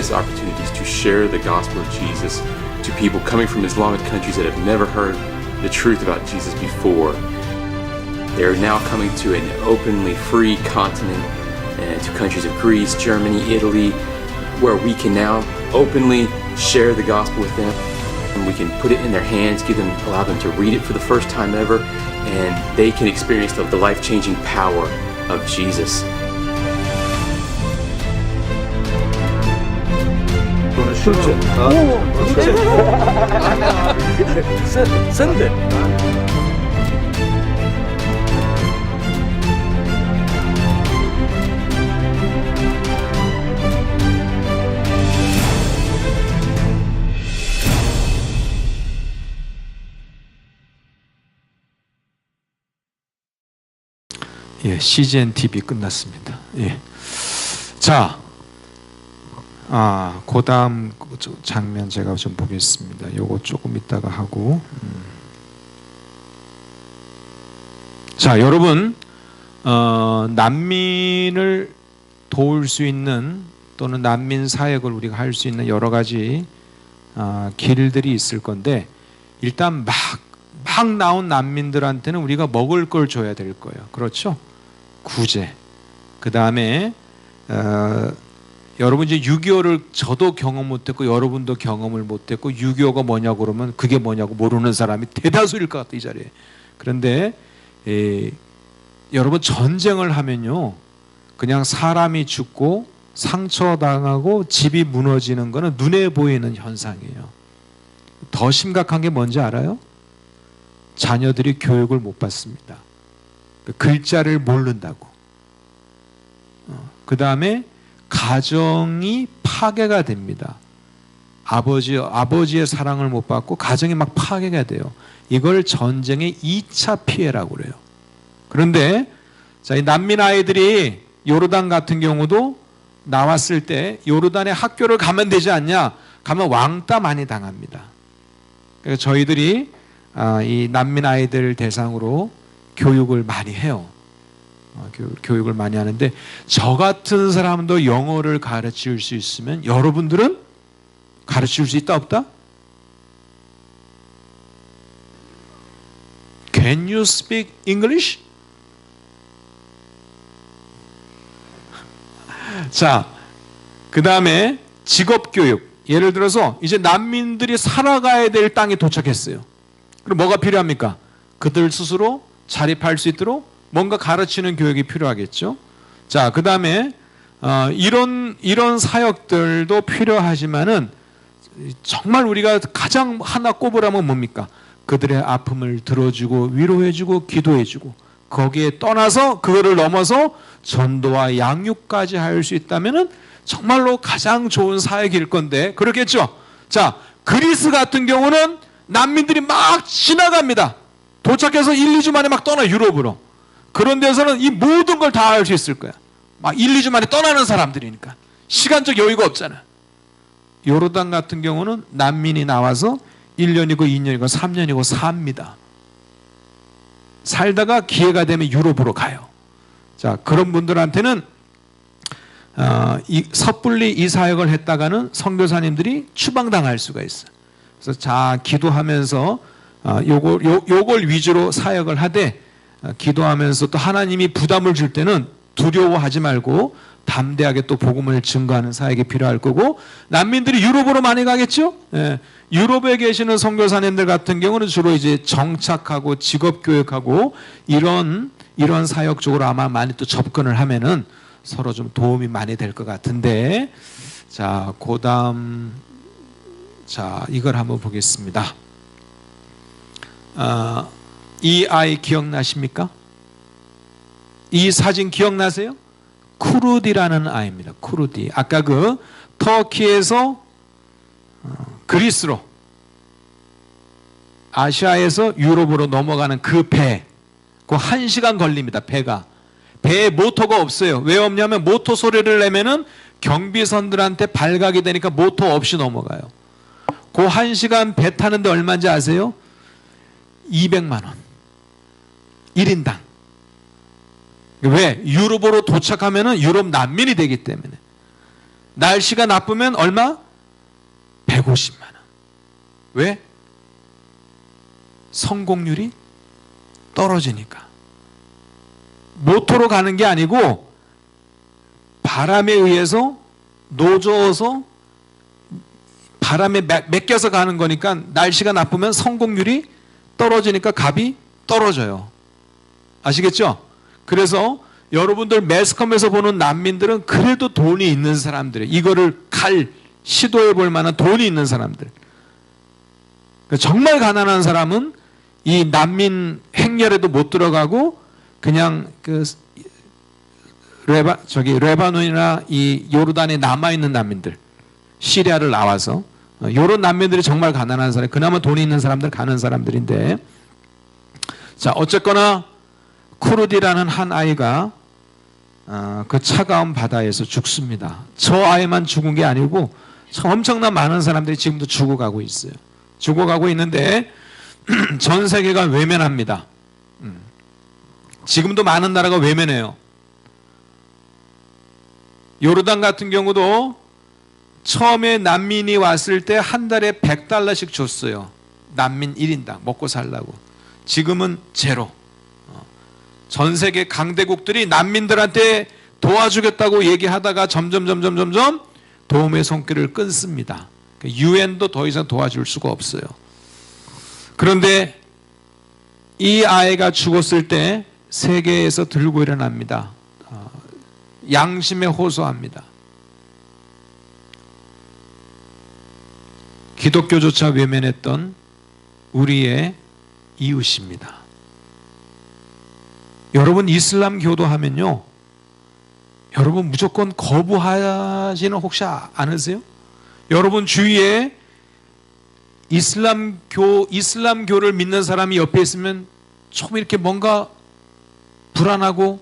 tremendous opportunities to share the gospel of Jesus to people coming from Islamic countries that have never heard the truth about Jesus before. They are now coming to an openly free continent, and to countries of Greece, Germany, Italy, where we can now openly share the gospel with them. And we can put it in their hands, allow them to read it for the first time ever, and they can experience the life-changing power of Jesus. 예, CGN TV 끝났습니다. 예. 자, 그 다음 장면 제가 좀 보겠습니다. 요거 조금 이따가 하고. 자, 여러분, 난민을 도울 수 있는 또는 난민 사역을 우리가 할 수 있는 여러 가지 길들이 있을 건데, 일단 막 나온 난민들한테는 우리가 먹을 걸 줘야 될 거예요. 그렇죠? 구제. 그 다음에 여러분 이제 6.25를 저도 경험 못했고 여러분도 경험을 못했고 6.25가 뭐냐고 그러면 그게 뭐냐고 모르는 사람이 대다수일 것 같아요, 이 자리에. 그런데 여러분 전쟁을 하면요, 그냥 사람이 죽고 상처당하고 집이 무너지는 거는 눈에 보이는 현상이에요. 더 심각한 게 뭔지 알아요? 자녀들이 교육을 못 받습니다. 글자를 모른다고. 그 다음에 가정이 파괴가 됩니다. 아버지의 사랑을 못 받고 가정이 막 파괴가 돼요. 이걸 전쟁의 2차 피해라고 그래요. 그런데 자, 이 난민 아이들이 요르단 같은 경우도 나왔을 때 요르단에 학교를 가면 되지 않냐? 가면 왕따 많이 당합니다. 그래서 저희들이 이 난민 아이들 대상으로 교육을 많이 해요. 교육을 많이 하는데, 저 같은 사람도 영어를 가르칠 수 있으면 여러분들은 가르칠 수 있다 없다? Can you speak English? 자, 그 다음에 직업교육. 예를 들어서 이제 난민들이 살아가야 될 땅에 도착했어요. 그럼 뭐가 필요합니까? 그들 스스로 자립할 수 있도록 뭔가 가르치는 교육이 필요하겠죠. 자, 그 다음에 이런 사역들도 필요하지만은 정말 우리가 가장 하나 꼽으라면 뭡니까? 그들의 아픔을 들어주고 위로해주고 기도해주고, 거기에 떠나서 그거를 넘어서 전도와 양육까지 할 수 있다면은 정말로 가장 좋은 사역일 건데, 그렇겠죠? 자, 그리스 같은 경우는 난민들이 막 지나갑니다. 도착해서 1, 2주 만에 막 떠나, 유럽으로. 그런 데서는 이 모든 걸 다 할 수 있을 거야. 막 1, 2주 만에 떠나는 사람들이니까 시간적 여유가 없잖아. 요르단 같은 경우는 난민이 나와서 1년이고 2년이고 3년이고 삽니다. 살다가 기회가 되면 유럽으로 가요. 자, 그런 분들한테는 섣불리 이 사역을 했다가는 선교사님들이 추방당할 수가 있어요. 그래서 자, 기도하면서 요걸 위주로 사역을 하되, 기도하면서 또 하나님이 부담을 줄 때는 두려워하지 말고 담대하게 또 복음을 증거하는 사역이 필요할 거고, 난민들이 유럽으로 많이 가겠죠? 예. 유럽에 계시는 선교사님들 같은 경우는 주로 이제 정착하고 직업 교육하고 이런 사역 쪽으로 아마 많이 또 접근을 하면은 서로 좀 도움이 많이 될 것 같은데, 자, 그다음, 자, 이걸 한번 보겠습니다. 이 아이 기억나십니까? 이 사진 기억나세요? 쿠르디라는 아이입니다. 쿠르디. 아까 그 터키에서 그리스로, 아시아에서 유럽으로 넘어가는 그 배, 그 1시간 걸립니다. 배에 모터가 없어요. 왜 없냐면 모터 소리를 내면은 경비선들한테 발각이 되니까 모터 없이 넘어가요. 그 1시간 배 타는데 얼마인지 아세요? 200만 원. 1인당. 왜? 유럽으로 도착하면은 유럽 난민이 되기 때문에. 날씨가 나쁘면 얼마? 150만 원. 왜? 성공률이 떨어지니까. 모토로 가는 게 아니고 바람에 의해서 노져서 바람에 맡겨서 가는 거니까 날씨가 나쁘면 성공률이 떨어지니까 값이 떨어져요. 아시겠죠? 그래서 여러분들 매스컴에서 보는 난민들은 그래도 돈이 있는 사람들이에요. 이거를 시도해 볼 만한 돈이 있는 사람들. 정말 가난한 사람은 이 난민 행렬에도 못 들어가고 그냥 레바논이나 이 요르단에 남아있는 난민들, 시리아를 나와서 요런 난민들이 정말 가난한 사람, 그나마 돈이 있는 사람들 가는 사람들인데, 자 어쨌거나 쿠르디라는 한 아이가 그 차가운 바다에서 죽습니다. 저 아이만 죽은 게 아니고 엄청난 많은 사람들이 지금도 죽어가고 있어요. 죽어가고 있는데 전 세계가 외면합니다. 지금도 많은 나라가 외면해요. 요르단 같은 경우도 처음에 난민이 왔을 때 한 달에 $100씩 줬어요. 난민 1인당 먹고 살라고. 지금은 제로. 전 세계 강대국들이 난민들한테 도와주겠다고 얘기하다가 점점 도움의 손길을 끊습니다. 유엔도 더 이상 도와줄 수가 없어요. 그런데 이 아이가 죽었을 때 세계에서 들고 일어납니다. 양심에 호소합니다. 기독교조차 외면했던 우리의 이웃입니다. 여러분 이슬람교도 하면요, 여러분 무조건 거부하지는 혹시 않으세요? 여러분 주위에 이슬람교를 믿는 사람이 옆에 있으면 좀 이렇게 뭔가 불안하고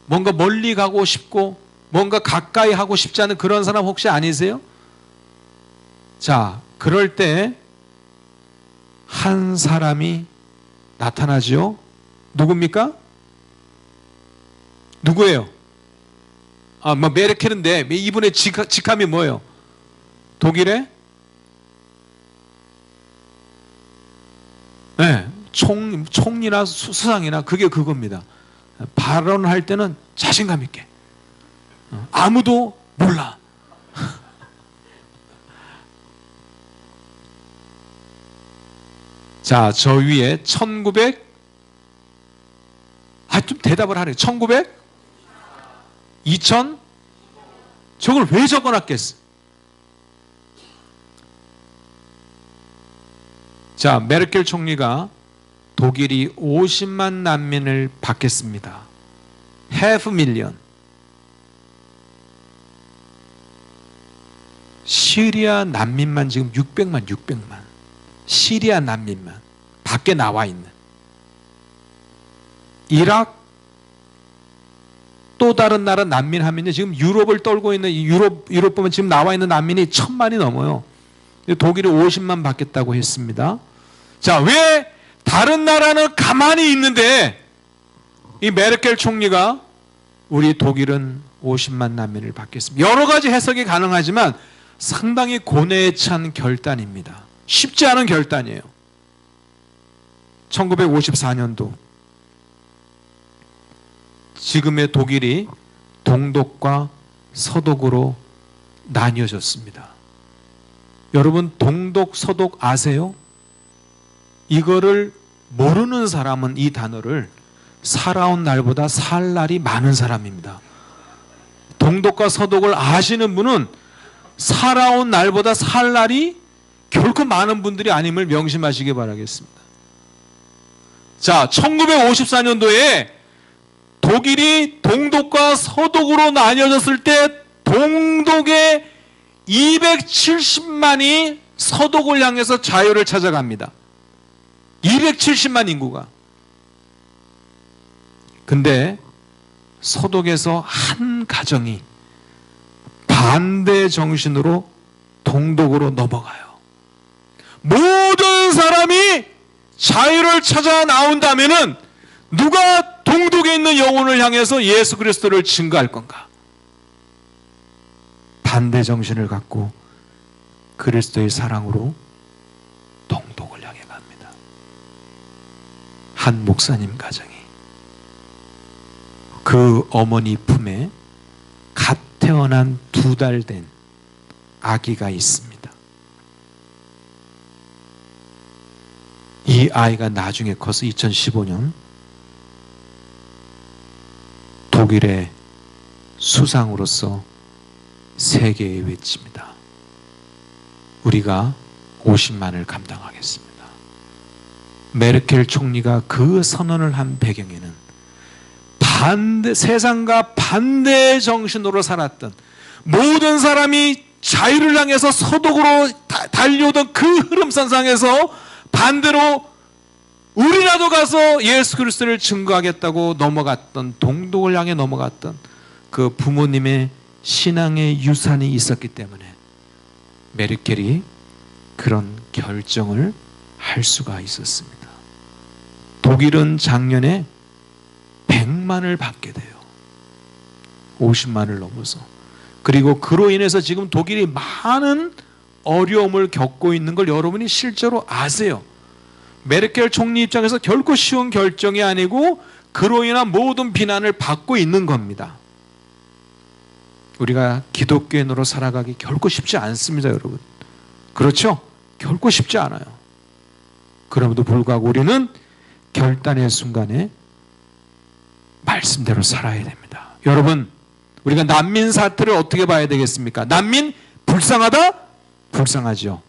뭔가 멀리 가고 싶고 뭔가 가까이 하고 싶지 않은 그런 사람 혹시 아니세요? 자, 그럴 때 한 사람이 나타나지요. 누굽니까? 누구예요? 메르켈인데 이분의 직함이 뭐예요? 독일의 총리나 수상이나 그겁니다. 발언할 때는 자신감 있게. 아무도 몰라. 자, 저 위에 1900, 좀 대답을 하네. 1900? 2000? 저걸 왜 적어놨겠어? 자, 메르켈 총리가 독일이 50만 난민을 받겠습니다. 500,000. 시리아 난민만 지금 600만. 시리아 난민만 밖에 나와 있는. 이락, 또 다른 나라 난민 하면요, 지금 유럽을 떨고 있는 유럽 보면 지금 나와 있는 난민이 1000만이 넘어요. 독일이 50만 받겠다고 했습니다. 자, 왜 다른 나라는 가만히 있는데 이 메르켈 총리가 우리 독일은 50만 난민을 받겠습니다. 여러 가지 해석이 가능하지만 상당히 고뇌에 찬 결단입니다. 쉽지 않은 결단이에요. 1954년도 지금의 독일이 동독과 서독으로 나뉘어졌습니다. 여러분 동독, 서독 아세요? 이거를 모르는 사람은 이 단어를 살아온 날보다 살 날이 많은 사람입니다. 동독과 서독을 아시는 분은 살아온 날보다 살 날이 결코 많은 분들이 아님을 명심하시기 바라겠습니다. 자, 1954년도에 독일이 동독과 서독으로 나뉘어졌을 때 동독의 270만이 서독을 향해서 자유를 찾아갑니다. 270만 인구가. 근데 서독에서 한 가정이 반대 정신으로 동독으로 넘어가요. 모든 사람이 자유를 찾아 나온다면은 누가 동독에 있는 영혼을 향해서 예수 그리스도를 증거할 건가? 반대 정신을 갖고 그리스도의 사랑으로 동독을 향해 갑니다. 한 목사님 가정이 그 어머니 품에 갓 태어난 2달 된 아기가 있습니다. 이 아이가 나중에 커서 2015년 독일의 수상으로서 세계에 외칩니다. 우리가 50만을 감당하겠습니다. 메르켈 총리가 그 선언을 한 배경에는 세상과 반대 정신으로 살았던 모든 사람이 자유를 향해서 서독으로 달려오던 그 흐름선상에서 반대로 우리라도 가서 예수 그리스도를 증거하겠다고 넘어갔던, 동독을 향해 넘어갔던 그 부모님의 신앙의 유산이 있었기 때문에 메르켈이 그런 결정을 할 수가 있었습니다. 독일은 작년에 100만을 받게 돼요. 50만을 넘어서. 그리고 그로 인해서 지금 독일이 많은 어려움을 겪고 있는 걸 여러분이 실제로 아세요. 메르켈 총리 입장에서 결코 쉬운 결정이 아니고 그로 인한 모든 비난을 받고 있는 겁니다. 우리가 기독교인으로 살아가기 결코 쉽지 않습니다, 여러분. 그렇죠? 결코 쉽지 않아요. 그럼에도 불구하고 우리는 결단의 순간에 말씀대로 살아야 됩니다. 여러분, 우리가 난민 사태를 어떻게 봐야 되겠습니까? 난민 불쌍하다? 불쌍하죠.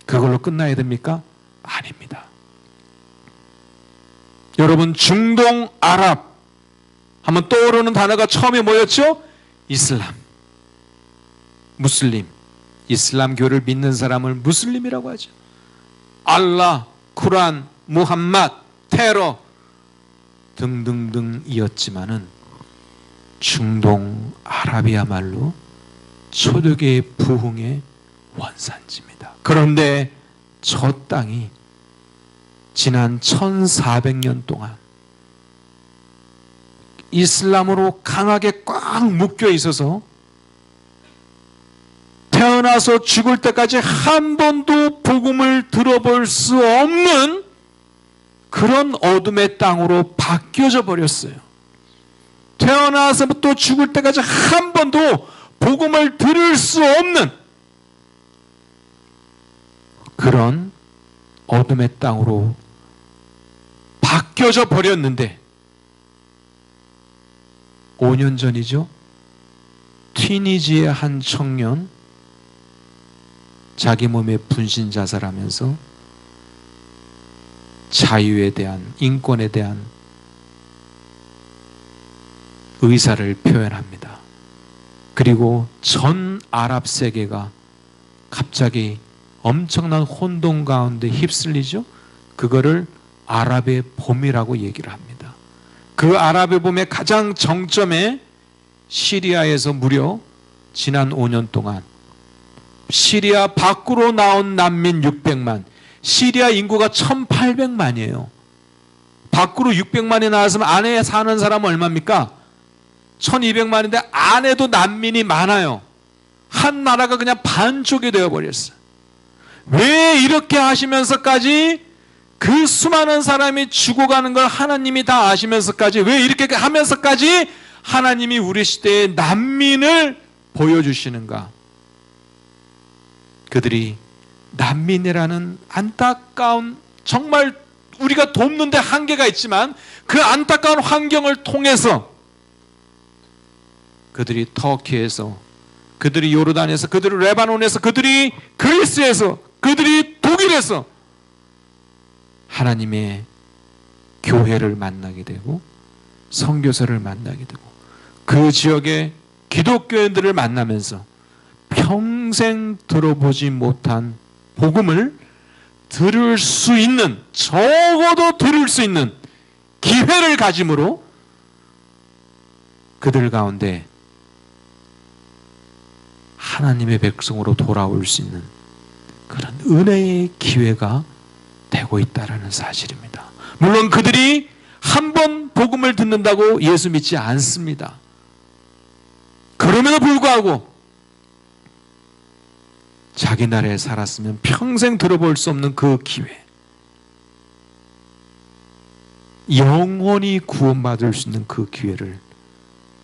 그걸로 끝나야 됩니까? 아닙니다. 여러분, 중동 아랍 하면 떠오르는 단어가 처음에 뭐였죠? 이슬람, 무슬림. 이슬람교를 믿는 사람을 무슬림이라고 하죠. 알라, 쿠란, 무함맛, 테러 등등등이었지만은 중동 아랍이야말로 초대교의 부흥의 원산지입니다. 그런데 저 땅이 지난 1400년 동안 이슬람으로 강하게 꽉 묶여 있어서 태어나서 죽을 때까지 한 번도 복음을 들어볼 수 없는 그런 어둠의 땅으로 바뀌어져 버렸어요. 태어나서부터 죽을 때까지 한 번도 복음을 들을 수 없는 그런 어둠의 땅으로 바뀌어져 버렸는데 5년 전이죠. 튀니지의 한 청년 자기 몸에 분신 자살하면서 자유에 대한, 인권에 대한 의사를 표현합니다. 그리고 전 아랍 세계가 갑자기 엄청난 혼돈 가운데 휩쓸리죠. 그거를 아랍의 봄이라고 얘기를 합니다. 그 아랍의 봄의 가장 정점에 시리아에서 무려 지난 5년 동안 시리아 밖으로 나온 난민 600만, 시리아 인구가 1800만이에요. 밖으로 600만이 나왔으면 안에 사는 사람은 얼마입니까? 1200만인데 안에도 난민이 많아요. 한 나라가 그냥 반쪽이 되어버렸어요. 왜 이렇게 하시면서까지 그 수많은 사람이 죽어가는 걸 하나님이 다 아시면서까지, 왜 이렇게 하면서까지 하나님이 우리 시대의 난민을 보여주시는가? 그들이 난민이라는 안타까운, 정말 우리가 돕는데 한계가 있지만 그 안타까운 환경을 통해서 그들이 터키에서, 그들이 요르단에서, 그들이 레바논에서, 그들이 그리스에서, 그들이 독일에서 하나님의 교회를 만나게 되고 선교사를 만나게 되고 그 지역의 기독교인들을 만나면서 평생 들어보지 못한 복음을 들을 수 있는, 적어도 들을 수 있는 기회를 가짐으로 그들 가운데 하나님의 백성으로 돌아올 수 있는 그런 은혜의 기회가 되고 있다는 사실입니다. 물론 그들이 한 번 복음을 듣는다고 예수 믿지 않습니다. 그럼에도 불구하고 자기 나라에 살았으면 평생 들어볼 수 없는 그 기회, 영원히 구원받을 수 있는 그 기회를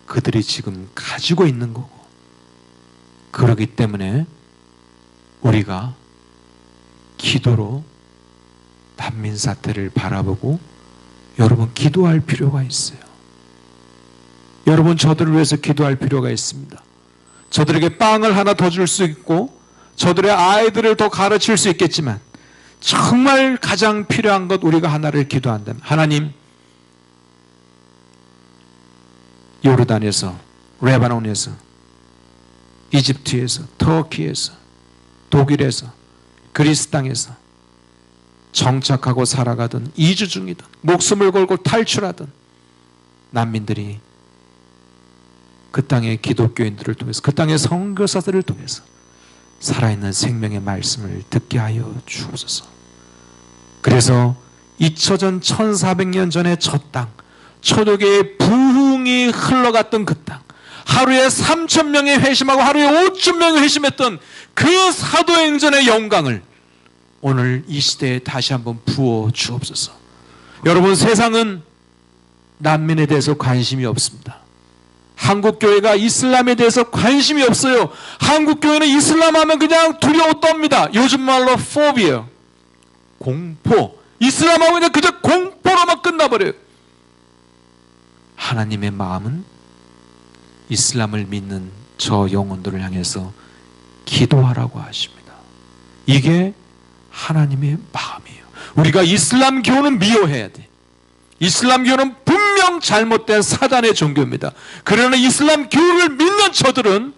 그들이 지금 가지고 있는 거고, 그렇기 때문에 우리가 기도로 난민 사태를 바라보고 여러분 기도할 필요가 있어요. 여러분 저들을 위해서 기도할 필요가 있습니다. 저들에게 빵을 하나 더 줄 수 있고 저들의 아이들을 더 가르칠 수 있겠지만 정말 가장 필요한 것, 우리가 하나를 기도한다면, 하나님, 요르단에서, 레바논에서, 이집트에서, 터키에서, 독일에서, 그리스 땅에서 정착하고 살아가던, 이주 중이든 목숨을 걸고 탈출하던 난민들이 그 땅의 기독교인들을 통해서, 그 땅의 선교사들을 통해서 살아있는 생명의 말씀을 듣게 하여 주옵소서. 그래서 잊혀진 1400년 전의 저 땅, 초대교회의 부흥이 흘러갔던 그 땅, 하루에 3000명이 회심하고 하루에 5000명이 회심했던 그 사도행전의 영광을 오늘 이 시대에 다시 한번 부어 주옵소서. 여러분, 세상은 난민에 대해서 관심이 없습니다. 한국교회가 이슬람에 대해서 관심이 없어요. 한국교회는 이슬람 하면 그냥 두려워 떱니다. 요즘 말로 포비아, 공포. 이슬람 하면 그냥 그저 공포로만 끝나버려요. 하나님의 마음은 이슬람을 믿는 저 영혼들을 향해서 기도하라고 하십니다. 이게 하나님의 마음이에요. 우리가 이슬람 교는 미워해야 돼. 이슬람 교는 분명 잘못된 사단의 종교입니다. 그러나 이슬람 교를 믿는 저들은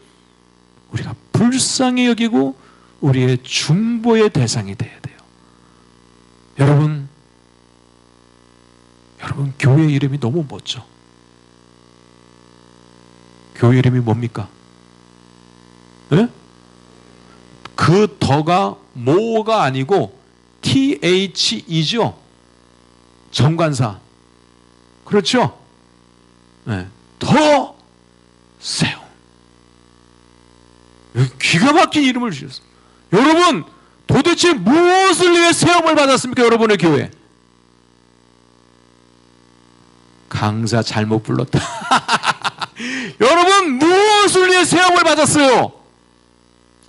우리가 불쌍히 여기고 우리의 중보의 대상이 돼야 돼요. 여러분 교회 이름이 너무 멋져. 교회 이름이 뭡니까? 네? 그 더가 모가 아니고 THE죠. 정관사. 그렇죠? 네. 더 세움. 기가 막힌 이름을 주셨어요. 여러분, 도대체 무엇을 위해 세움을 받았습니까? 여러분의 교회. 강사 잘못 불렀다. 여러분, 무엇을 위해 세움을 받았어요?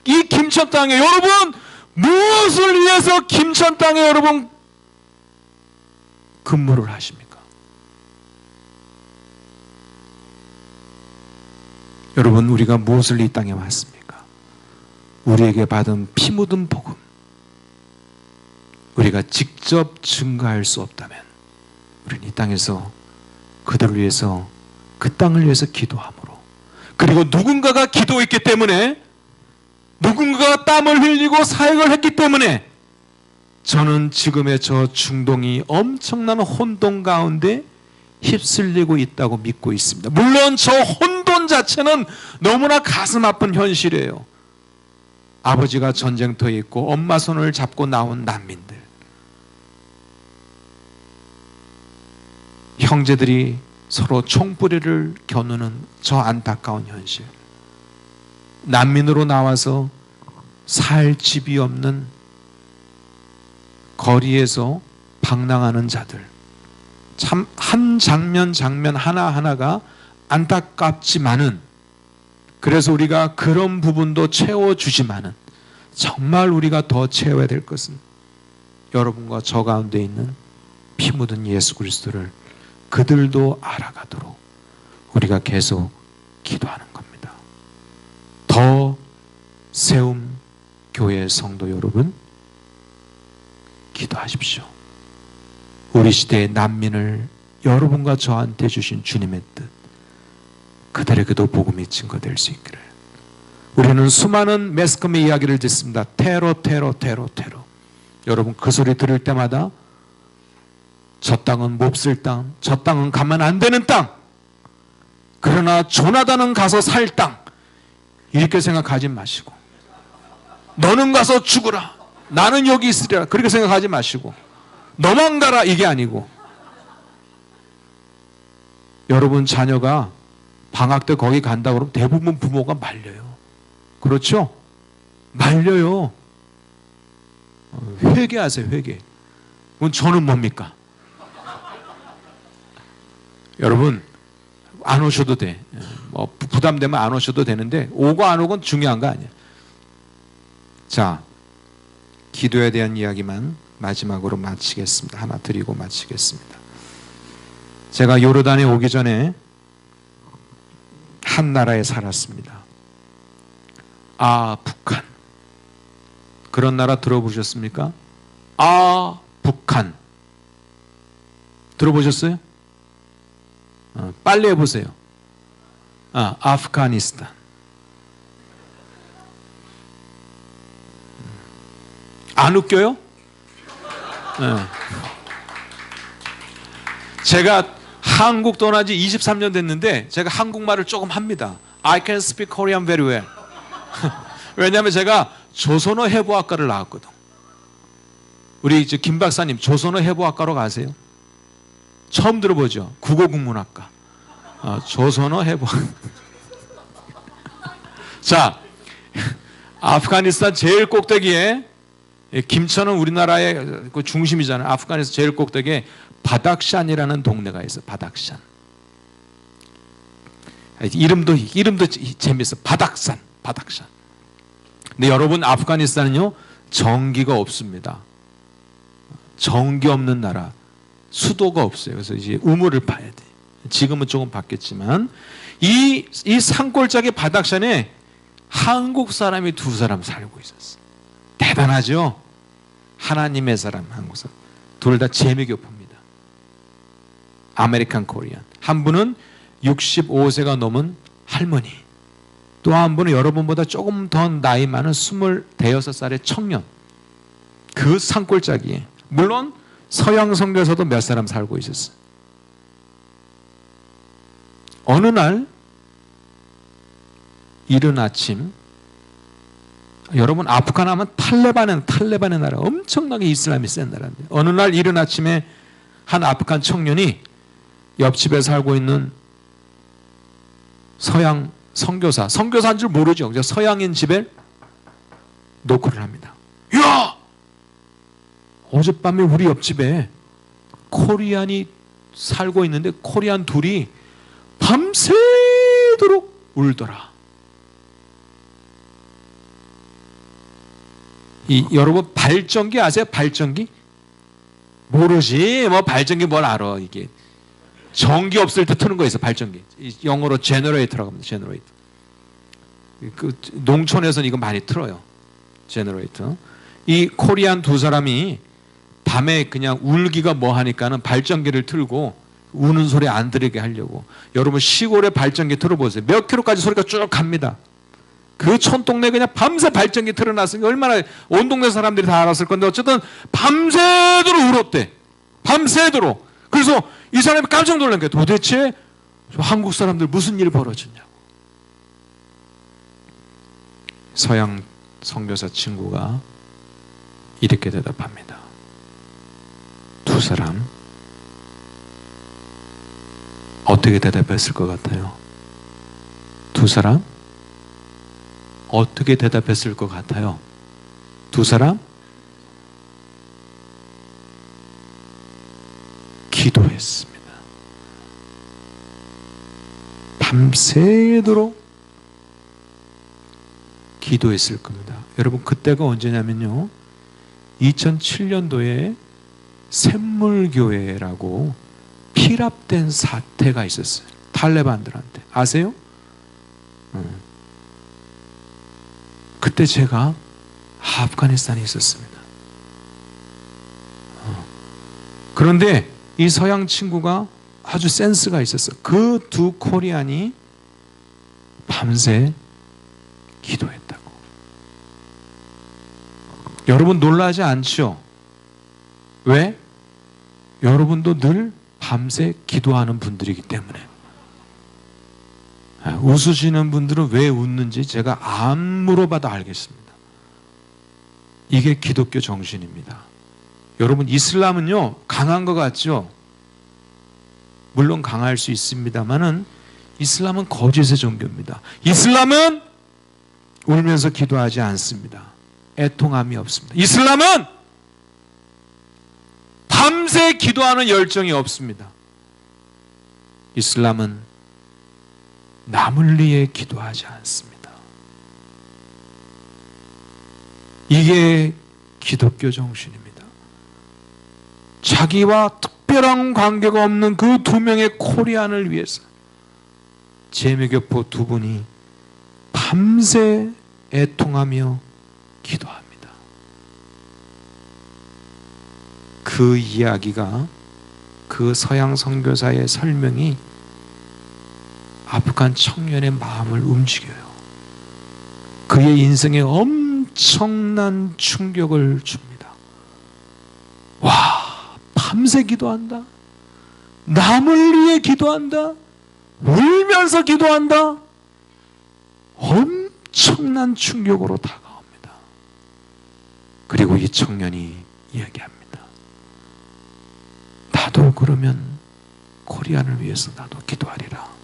이 김천 땅에, 여러분, 무엇을 위해서 김천 땅에 여러분 근무를 하십니까? 여러분, 우리가 무엇을 이 땅에 왔습니까? 우리에게 받은 피 묻은 복음, 우리가 직접 증거할 수 없다면 우리는 이 땅에서 그들을 위해서, 그 땅을 위해서 기도함으로, 그리고 누군가가 기도했기 때문에, 누군가가 땀을 흘리고 사역을 했기 때문에 저는 지금의 저 중동이 엄청난 혼돈 가운데 휩쓸리고 있다고 믿고 있습니다. 물론 저 혼돈 자체는 너무나 가슴 아픈 현실이에요. 아버지가 전쟁터에 있고 엄마 손을 잡고 나온 난민들, 형제들이 서로 총뿌리를 겨누는 저 안타까운 현실, 난민으로 나와서 살 집이 없는 거리에서 방랑하는 자들, 참 한 장면 하나하나가 안타깝지만은, 그래서 우리가 그런 부분도 채워주지만은 정말 우리가 더 채워야 될 것은 여러분과 저 가운데 있는 피 묻은 예수 그리스도를 그들도 알아가도록 우리가 계속 기도하는 겁니다. 더 세움 교회 성도 여러분, 기도하십시오. 우리 시대의 난민을 여러분과 저한테 주신 주님의 뜻, 그들에게도 복음이 증거될 수 있기를. 우리는 수많은 매스컴의 이야기를 듣습니다. 테러. 여러분, 그 소리 들을 때마다 저 땅은 몹쓸 땅, 저 땅은 가면 안 되는 땅, 그러나 조나단은 가서 살 땅, 이렇게 생각하지 마시고, 너는 가서 죽으라, 나는 여기 있으리라, 그렇게 생각하지 마시고, 너만 가라, 이게 아니고, 여러분 자녀가 방학 때 거기 간다 그러면 대부분 부모가 말려요. 그렇죠? 말려요. 회개하세요, 회개. 그럼 저는 뭡니까? 여러분, 안 오셔도 돼. 뭐 부담되면 안 오셔도 되는데, 오고 안 오고는 중요한 거 아니에요. 자, 기도에 대한 이야기만 마지막으로 마치겠습니다. 하나 드리고 마치겠습니다. 제가 요르단에 오기 전에 한 나라에 살았습니다. 북한. 그런 나라 들어보셨습니까? 북한. 들어보셨어요? 빨리 해보세요. 아프가니스탄. 안 웃겨요? 제가 한국 떠난 지 23년 됐는데 제가 한국말을 조금 합니다. I can speak Korean very well. 왜냐하면 제가 조선어 해부학과를 나왔거든. 우리 이제 김 박사님 조선어 해부학과로 가세요. 처음 들어보죠. 국어국문학과. 조선어 해부학. 자, 아프가니스탄 제일 꼭대기에, 김천은 우리나라의 그 중심이잖아요. 아프가니스탄 제일 꼭대기에 바닥샨이라는 동네가 있어요. 바닥샨. 이름도 재밌어. 바닥산. 근데 여러분, 아프가니스탄은요 전기가 없습니다. 전기 없는 나라. 수도가 없어요. 그래서 이제 우물을 파야 돼. 지금은 조금 바뀌었지만 이 산골짜기 바닥산에 한국 사람이 2사람 살고 있었어요. 대단하죠? 하나님의 사람, 한국 사람. 둘 다 재미교포입니다. 아메리칸 코리안. 한 분은 65세가 넘은 할머니. 또 한 분은 여러분보다 조금 더 나이 많은 26살의 청년. 그 산골짜기에. 물론 서양 성교에서도 몇 사람 살고 있었어요. 어느 날 이른 아침, 여러분 아프간 하면 탈레반의 나라, 엄청나게 이슬람이 센 나라인데, 어느 날 이른 아침에 한 아프간 청년이 옆집에 살고 있는 서양 선교사인 줄 모르죠. 서양인 집에 노크를 합니다. 야! 어젯밤에 우리 옆집에 코리안이 살고 있는데 코리안 둘이 밤새도록 울더라. 여러분 발전기 아세요? 발전기? 모르지. 뭐 발전기 뭘 알아. 이게 전기 없을 때 트는 거 있어. 발전기. 영어로 제너레이터라고 합니다. 제너레이터. 그 농촌에서는 이거 많이 틀어요. 제너레이터. 이 코리안 2사람이 밤에 그냥 울기가 뭐 하니까는 발전기를 틀고 우는 소리 안 들리게 하려고. 여러분 시골에 발전기 틀어보세요. 몇 킬로까지 소리가 쭉 갑니다. 그 촌동네 그냥 밤새 발전기 틀어놨으니까 얼마나 온 동네 사람들이 다 알았을 건데, 어쨌든 밤새도록 울었대. 밤새도록. 그래서 이 사람이 깜짝 놀란 게, 도대체 한국 사람들 무슨 일이 벌어졌냐고. 서양 선교사 친구가 이렇게 대답합니다. 2사람 어떻게 대답했을 것 같아요? 2사람 어떻게 대답했을 것 같아요? 2사람 기도했습니다. 밤새도록 기도했을 겁니다. 여러분 그때가 언제냐면요, 2007년도에 샘물교회라고 피랍된 사태가 있었어요. 탈레반들한테. 아세요? 그때 제가 아프가니스탄에 있었습니다. 그런데 이 서양 친구가 아주 센스가 있었어요. 그 2 코리안이 밤새 기도했다고. 여러분 놀라지 않죠? 왜? 여러분도 늘 밤새 기도하는 분들이기 때문에. 웃으시는 분들은 왜 웃는지 제가 안 물어봐도 알겠습니다. 이게 기독교 정신입니다. 여러분 이슬람은요 강한 것 같죠? 물론 강할 수 있습니다만은 이슬람은 거짓의 종교입니다. 이슬람은 울면서 기도하지 않습니다. 애통함이 없습니다. 이슬람은 밤새 기도하는 열정이 없습니다. 이슬람은 남을 위해 기도하지 않습니다. 이게 기독교 정신입니다. 자기와 특별한 관계가 없는 그 두 명의 코리안을 위해서 재미교포 두 분이 밤새 애통하며 기도합니다. 그 이야기가, 그 서양 선교사의 설명이 아프간 청년의 마음을 움직여요. 그의 인생에 엄청난 충격을 줍니다. 와, 밤새 기도한다. 남을 위해 기도한다. 울면서 기도한다. 엄청난 충격으로 다가옵니다. 그리고 이 청년이 이야기합니다. 나도 그러면 코리안을 위해서 나도 기도하리라.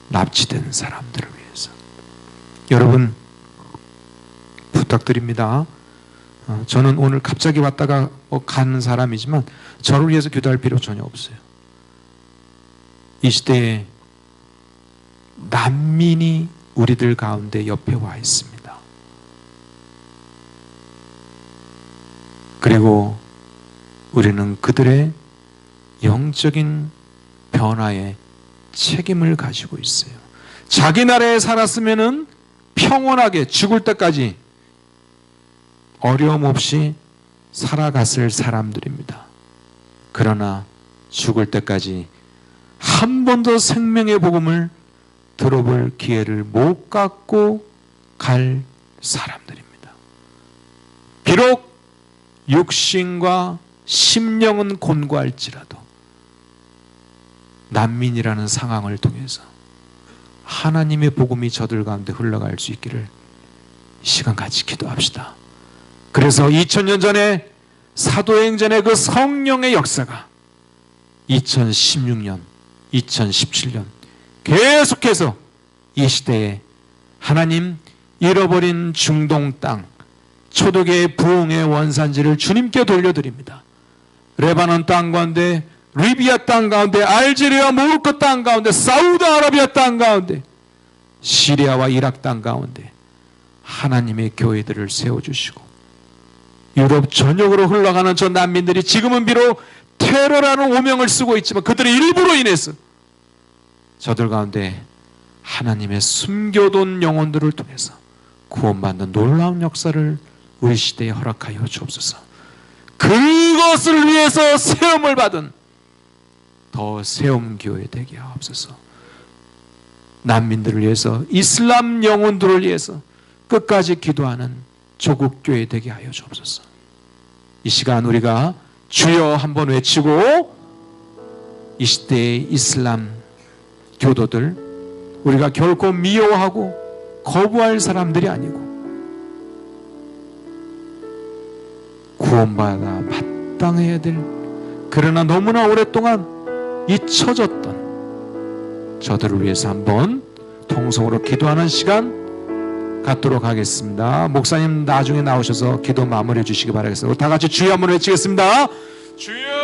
납치된 사람들을 위해서. 여러분, 부탁드립니다. 저는 오늘 갑자기 왔다가 가는 사람이지만 저를 위해서 기도할 필요 전혀 없어요. 이 시대에 난민이 우리들 가운데 옆에 와 있습니다. 그리고 우리는 그들의 영적인 변화에 책임을 가지고 있어요. 자기 나라에 살았으면은 평온하게 죽을 때까지 어려움 없이 살아갔을 사람들입니다. 그러나 죽을 때까지 한 번도 생명의 복음을 들어볼 기회를 못 갖고 갈 사람들입니다. 비록 육신과 심령은 곤고할지라도 난민이라는 상황을 통해서 하나님의 복음이 저들 가운데 흘러갈 수 있기를 시간 같이 기도합시다. 그래서 2000년 전에 사도행전의 그 성령의 역사가 2016년, 2017년 계속해서 이 시대에 하나님 잃어버린 중동 땅, 초대교회의 부흥의 원산지를 주님께 돌려드립니다. 레바논 땅 가운데, 리비아 땅 가운데, 알제리아 모로코 땅 가운데, 사우디아라비아 땅 가운데, 시리아와 이락 땅 가운데 하나님의 교회들을 세워주시고 유럽 전역으로 흘러가는 저 난민들이 지금은 비록 테러라는 오명을 쓰고 있지만 그들의 일부로 인해서 저들 가운데 하나님의 숨겨둔 영혼들을 통해서 구원받는 놀라운 역사를 우리 시대에 허락하여 주옵소서. 그것을 위해서 세움을 받은 더 세움 교회 되게 하옵소서. 난민들을 위해서, 이슬람 영혼들을 위해서 끝까지 기도하는 조국 교회 되게 하여 주옵소서. 이 시간 우리가 주여 한번 외치고 이 시대의 이슬람 교도들, 우리가 결코 미워하고 거부할 사람들이 아니고 구원받아 마땅해야 될, 그러나 너무나 오랫동안 잊혀졌던 저들을 위해서 한번 통성으로 기도하는 시간 갖도록 하겠습니다. 목사님 나중에 나오셔서 기도 마무리해 주시기 바라겠습니다. 다 같이 주여 한번 외치겠습니다. 주여!